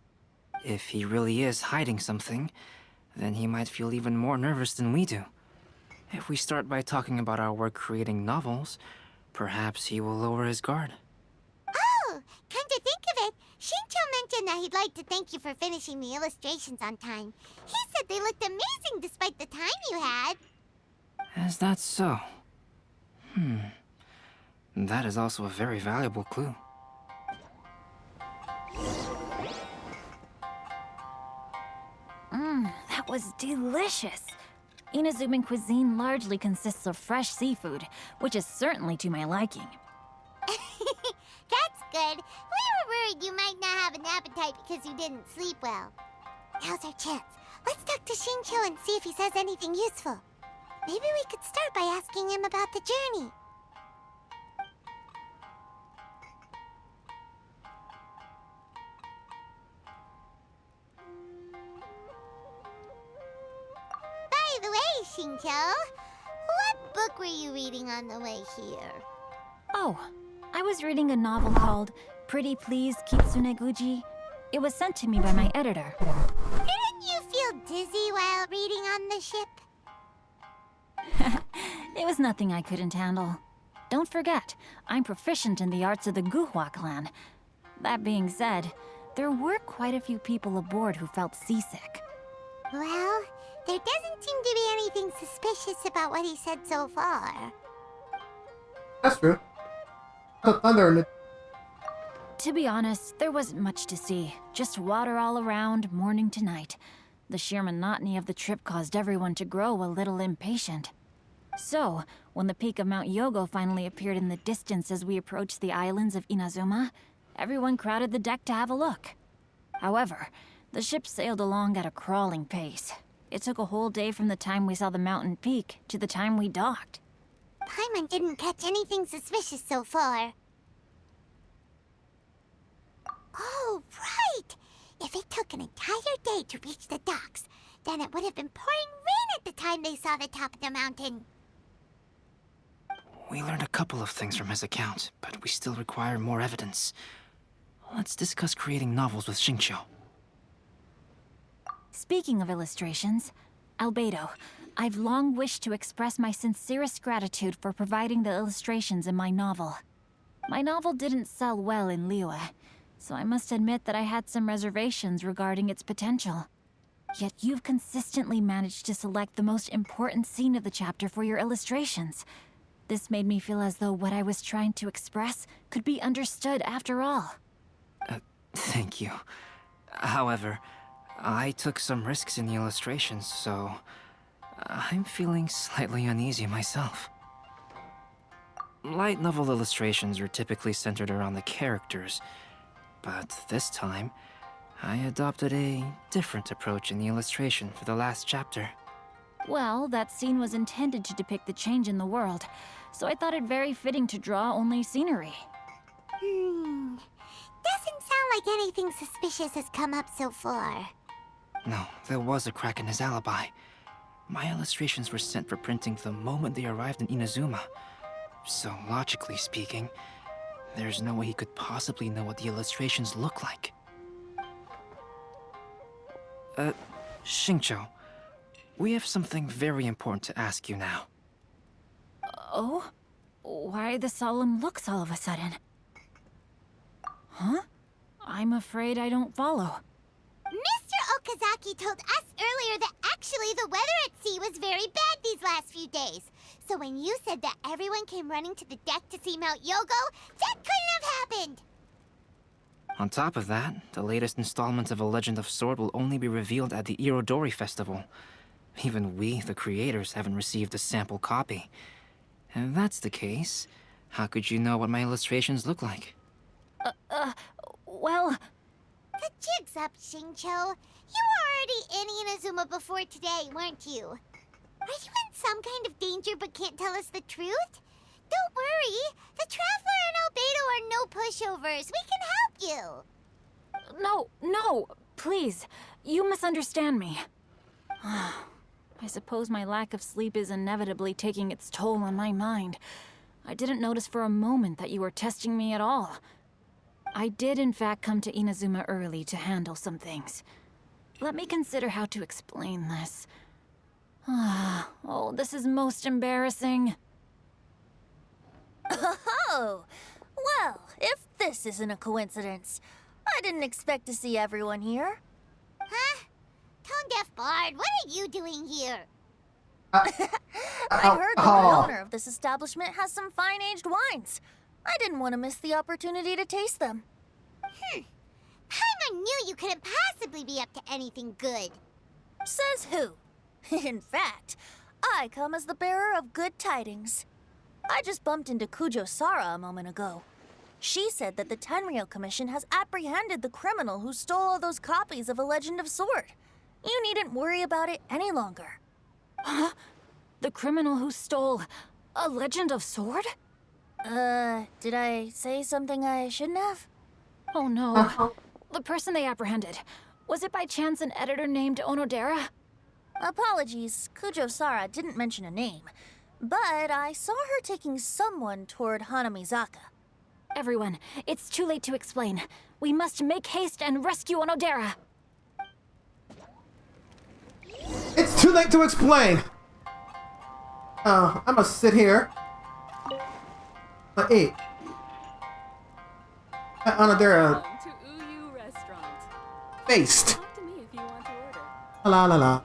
If he really is hiding something, then he might feel even more nervous than we do. If we start by talking about our work creating novels, perhaps he will lower his guard. Oh, come to think of it, Shincho mentioned that he'd like to thank you for finishing the illustrations on time. He said they looked amazing despite the time you had. Is that so? That is also a very valuable clue. That was delicious. Inazuman cuisine largely consists of fresh seafood, which is certainly to my liking. That's good. We were worried you might not have an appetite because you didn't sleep well. Now's our chance. Let's talk to Shincho and see if he says anything useful. Maybe we could start by asking him about the journey. By the way, Shincho, what book were you reading on the way here? Oh, I was reading a novel called Pretty Please Kitsune Guji. It was sent to me by my editor. Didn't you feel dizzy while reading on the ship? It was nothing I couldn't handle. Don't forget, I'm proficient in the arts of the Guhua clan. That being said, there were quite a few people aboard who felt seasick. Well, there doesn't seem to be anything suspicious about what he said so far. That's true. The thunder and the... To be honest, there wasn't much to see. Just water all around, morning to night. The sheer monotony of the trip caused everyone to grow a little impatient. So, when the peak of Mount Yogo finally appeared in the distance as we approached the islands of Inazuma, everyone crowded the deck to have a look. However, the ship sailed along at a crawling pace. It took a whole day from the time we saw the mountain peak to the time we docked. Paimon didn't catch anything suspicious so far. Oh, right! If it took an entire day to reach the docks, then it would have been pouring rain at the time they saw the top of the mountain. We learned a couple of things from his account, but we still require more evidence. Let's discuss creating novels with Shincho. Speaking of illustrations, Albedo, I've long wished to express my sincerest gratitude for providing the illustrations in my novel. My novel didn't sell well in Liyue, so I must admit that I had some reservations regarding its potential. Yet you've consistently managed to select the most important scene of the chapter for your illustrations. This made me feel as though what I was trying to express could be understood after all. Thank you. However, I took some risks in the illustrations, so I'm feeling slightly uneasy myself. Light novel illustrations are typically centered around the characters, but this time, I adopted a different approach in the illustration for the last chapter. Well, that scene was intended to depict the change in the world, so I thought it very fitting to draw only scenery. Doesn't sound like anything suspicious has come up so far. No, there was a crack in his alibi. My illustrations were sent for printing the moment they arrived in Inazuma. So, logically speaking, there's no way he could possibly know what the illustrations look like. Shincho, we have something very important to ask you now. Oh? Why the solemn looks all of a sudden? Huh? I'm afraid I don't follow. Mr. Okazaki told us earlier that actually the weather at sea was very bad these last few days. So when you said that everyone came running to the deck to see Mount Yogo, that couldn't have happened! On top of that, the latest installment of A Legend of Sword will only be revealed at the Irodori Festival. Even we, the creators, haven't received a sample copy. If that's the case, how could you know what my illustrations look like? Well... The jig's jokes up, Xingqiu. You were already in Inazuma before today, weren't you? Are you in some kind of danger but can't tell us the truth? Don't worry. The Traveler and Albedo are no pushovers. We can help you. No, please. You misunderstand me. I suppose my lack of sleep is inevitably taking its toll on my mind. I didn't notice for a moment that you were testing me at all. I did in fact come to Inazuma early to handle some things. Let me consider how to explain this. Oh, this is most embarrassing. Oh, well, if this isn't a coincidence, I didn't expect to see everyone here. Huh? Tone-deaf Bard, what are you doing here? I heard that the owner of this establishment has some fine-aged wines. I didn't want to miss the opportunity to taste them. Paimon knew you couldn't possibly be up to anything good. Says who? In fact, I come as the bearer of good tidings. I just bumped into Kujo Sara a moment ago. She said that the Tenryou Commission has apprehended the criminal who stole all those copies of A Legend of Sword. You needn't worry about it any longer. Huh? The criminal who stole A Legend of Sword? Did I say something I shouldn't have? Oh no. The person they apprehended. Was it by chance an editor named Onodera? Apologies, Kujo Sara didn't mention a name. But I saw her taking someone toward Hanamizaka. Everyone, it's too late to explain. We must make haste and rescue Onodera. It's too late to explain. I'm gonna sit here. Hey. Onodera. To Uyu Restaurant. Faced. Talk to me if you want to order. La la la.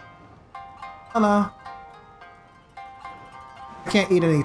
Hello. I can't eat any.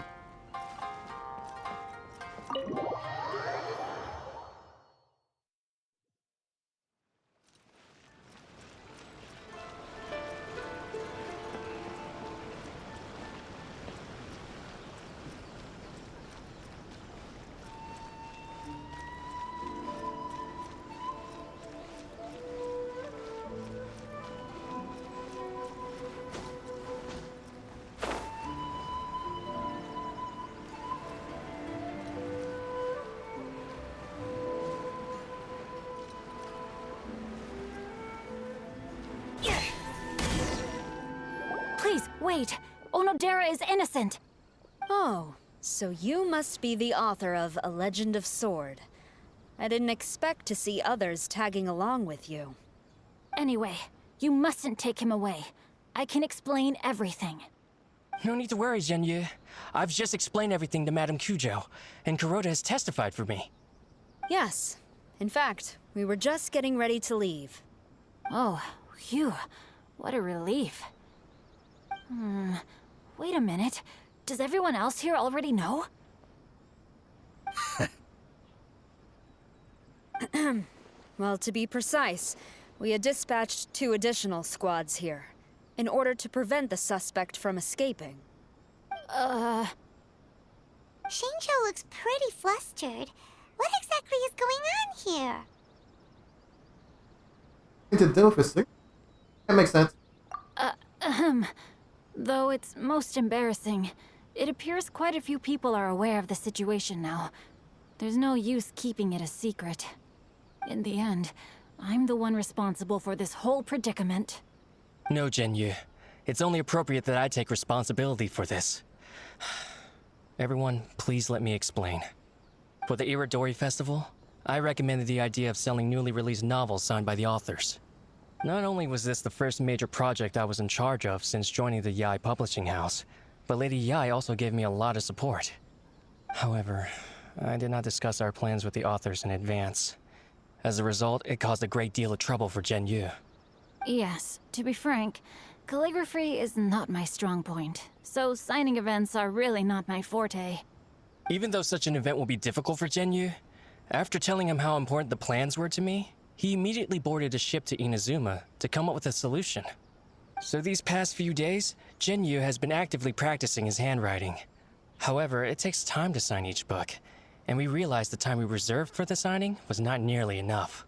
Please, wait. Onodera is innocent. Oh, so you must be the author of A Legend of Sword. I didn't expect to see others tagging along with you. Anyway, you mustn't take him away. I can explain everything. No need to worry, Zhenyu. I've just explained everything to Madame Kujo, and Kuroda has testified for me. Yes. In fact, we were just getting ready to leave. Oh, phew. What a relief. Wait a minute. Does everyone else here already know? Well, to be precise, we had dispatched 2 additional squads here, in order to prevent the suspect from escaping. Xingqiu looks pretty flustered. What exactly is going on here? To do with his sick. That makes sense. Though it's most embarrassing, it appears quite a few people are aware of the situation now. There's no use keeping it a secret. In the end, I'm the one responsible for this whole predicament. No, Zhenyu. It's only appropriate that I take responsibility for this. Everyone, please let me explain. For the Iridori Festival, I recommended the idea of selling newly released novels signed by the authors. Not only was this the first major project I was in charge of since joining the Yae publishing house, but Lady Yae also gave me a lot of support. However, I did not discuss our plans with the authors in advance. As a result, it caused a great deal of trouble for Zhenyu. Yes, to be frank, calligraphy is not my strong point, so signing events are really not my forte. Even though such an event will be difficult for Zhenyu, after telling him how important the plans were to me, he immediately boarded a ship to Inazuma to come up with a solution. So these past few days, Zhenyu has been actively practicing his handwriting. However, it takes time to sign each book, and we realized the time we reserved for the signing was not nearly enough.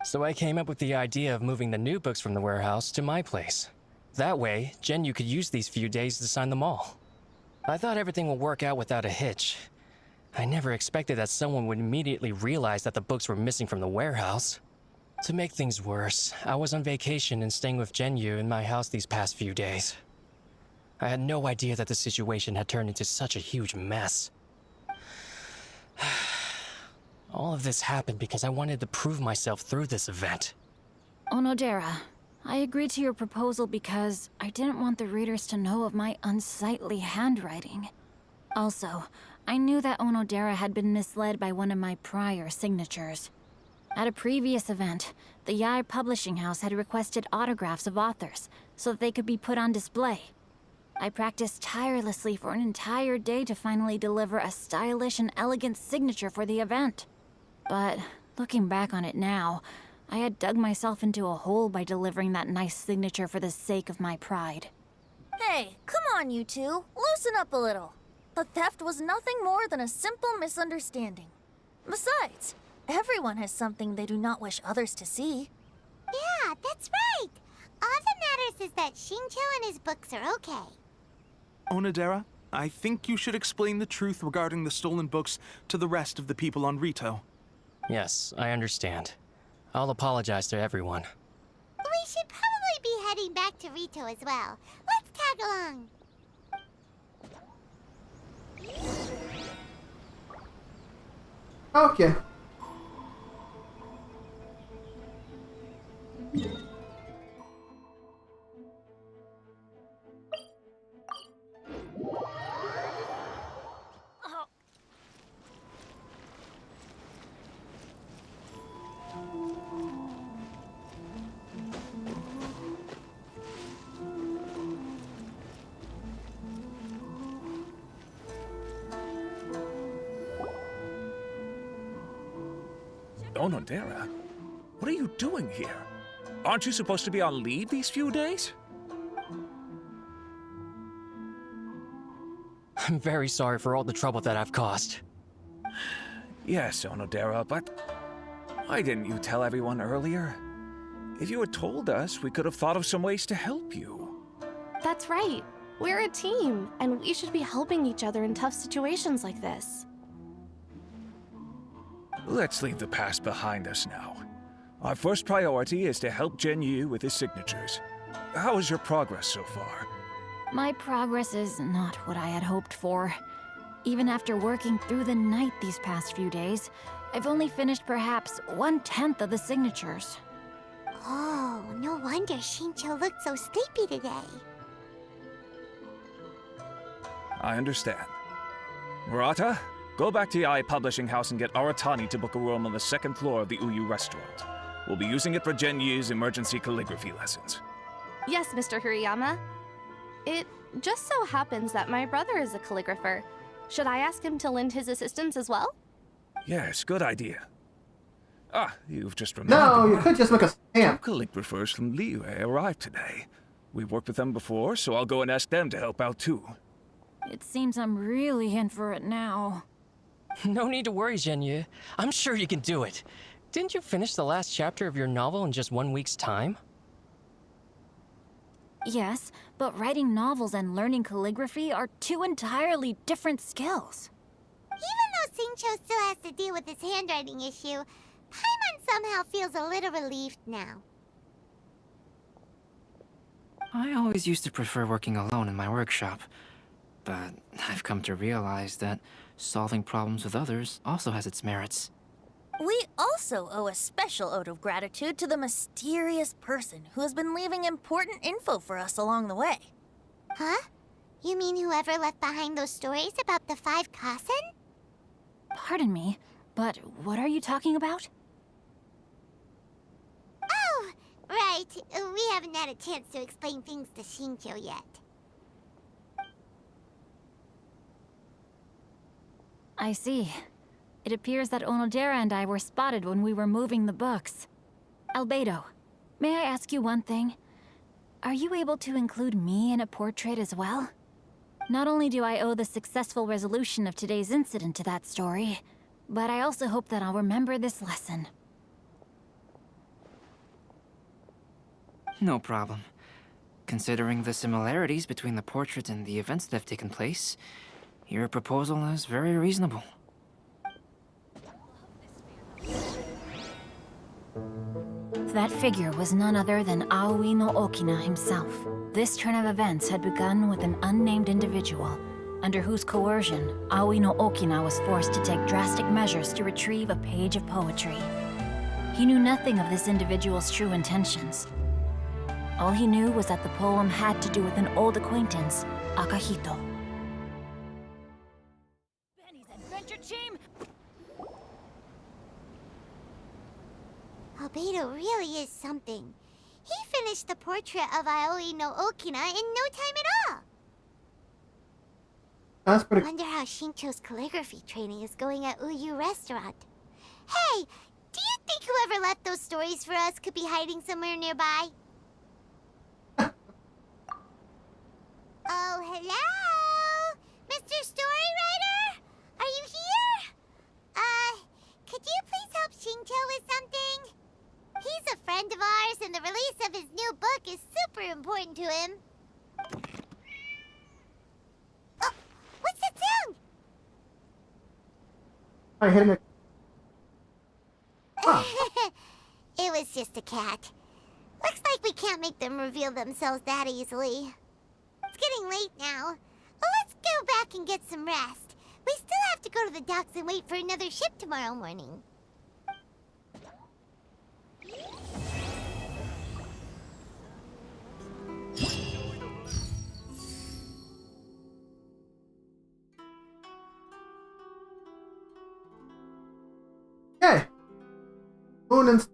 So I came up with the idea of moving the new books from the warehouse to my place. That way, Jinyu could use these few days to sign them all. I thought everything would work out without a hitch. I never expected that someone would immediately realize that the books were missing from the warehouse. To make things worse, I was on vacation and staying with Jinyu in my house these past few days. I had no idea that the situation had turned into such a huge mess. All of this happened because I wanted to prove myself through this event. Onodera, I agreed to your proposal because I didn't want the readers to know of my unsightly handwriting. Also, I knew that Onodera had been misled by one of my prior signatures. At a previous event, the Yae Publishing House had requested autographs of authors so that they could be put on display. I practiced tirelessly for an entire day to finally deliver a stylish and elegant signature for the event. But looking back on it now, I had dug myself into a hole by delivering that nice signature for the sake of my pride. Hey, come on, you two. Loosen up a little. The theft was nothing more than a simple misunderstanding. Besides, everyone has something they do not wish others to see. Yeah, that's right. All that matters is that Xingqiu and his books are okay. Onodera, I think you should explain the truth regarding the stolen books to the rest of the people on Rito. Yes, I understand. I'll apologize to everyone. We should probably be heading back to Rito as well. Let's tag along. Okay. Onodera, what are you doing here? Aren't you supposed to be on leave these few days? I'm very sorry for all the trouble that I've caused. Yes, Onodera, but why didn't you tell everyone earlier? If you had told us, we could have thought of some ways to help you. That's right. We're a team, and we should be helping each other in tough situations like this. Let's leave the past behind us now. Our first priority is to help Jinyu with his signatures. How is your progress so far? My progress is not what I had hoped for. Even after working through the night these past few days, I've only finished perhaps 1/10 of the signatures. Oh, no wonder Xingqiu looked so sleepy today. I understand. Murata, go back to Yae Publishing House and get Aratani to book a room on the second floor of the Uyu restaurant. We'll be using it for Jinyu's emergency calligraphy lessons. Yes, Mr. Hirayama. It just so happens that my brother is a calligrapher. Should I ask him to lend his assistance as well? Yes, good idea. Ah, you've just reminded No, me. you could just make a stamp. Calligraphers from Liyue arrived today. We've worked with them before, so I'll go and ask them to help out too. It seems I'm really in for it now. No need to worry, Jinyu. I'm sure you can do it. Didn't you finish the last chapter of your novel in just 1 week's time? Yes, but writing novels and learning calligraphy are two entirely different skills. Even though Xingqiu still has to deal with his handwriting issue, Paimon somehow feels a little relieved now. I always used to prefer working alone in my workshop, but I've come to realize that solving problems with others also has its merits. We also owe a special ode of gratitude to the mysterious person who has been leaving important info for us along the way. Huh? You mean whoever left behind those stories about the 5 Kasen? Pardon me, but what are you talking about? Oh, right. We haven't had a chance to explain things to Xingqiu yet. I see. It appears that Onodera and I were spotted when we were moving the books. Albedo, may I ask you one thing? Are you able to include me in a portrait as well? Not only do I owe the successful resolution of today's incident to that story, but I also hope that I'll remember this lesson. No problem. Considering the similarities between the portrait and the events that have taken place, your proposal is very reasonable. That figure was none other than Aoi no Okina himself. This turn of events had begun with an unnamed individual, under whose coercion, Aoi no Okina was forced to take drastic measures to retrieve a page of poetry. He knew nothing of this individual's true intentions. All he knew was that the poem had to do with an old acquaintance, Akahito. Benny's adventure team! Albedo really is something. He finished the portrait of Aoi no Okina in no time at all. That's pretty. Wonder how Shincho's calligraphy training is going at Uyu Restaurant. Hey, do you think whoever left those stories for us could be hiding somewhere nearby? Oh, hello? Mr. Storywriter? Are you here? Could you please help Shincho with something? He's a friend of ours, and the release of his new book is super important to him. Oh, what's that sound? I'm hitting it. It was just a cat. Looks like we can't make them reveal themselves that easily. It's getting late now. Well, let's go back and get some rest. We still have to go to the docks and wait for another ship tomorrow morning. Okay. Moon and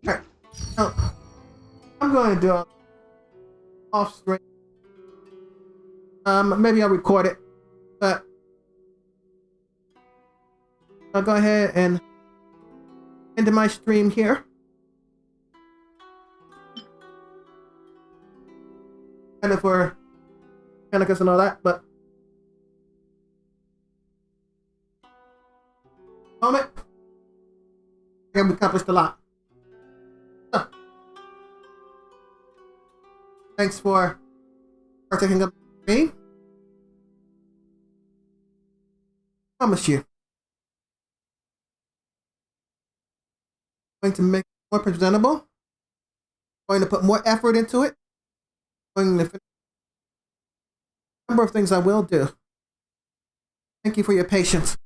Alright. Now, I'm going to do it off screen. Maybe I'll record it, but I'll go ahead and end my stream here. Kind of for Mechanicus and all that, but moment, I have accomplished a lot. So, thanks for taking up with me. Promise you, going to make it more presentable. Going to put more effort into it. Going to number of things I will do. Thank you for your patience.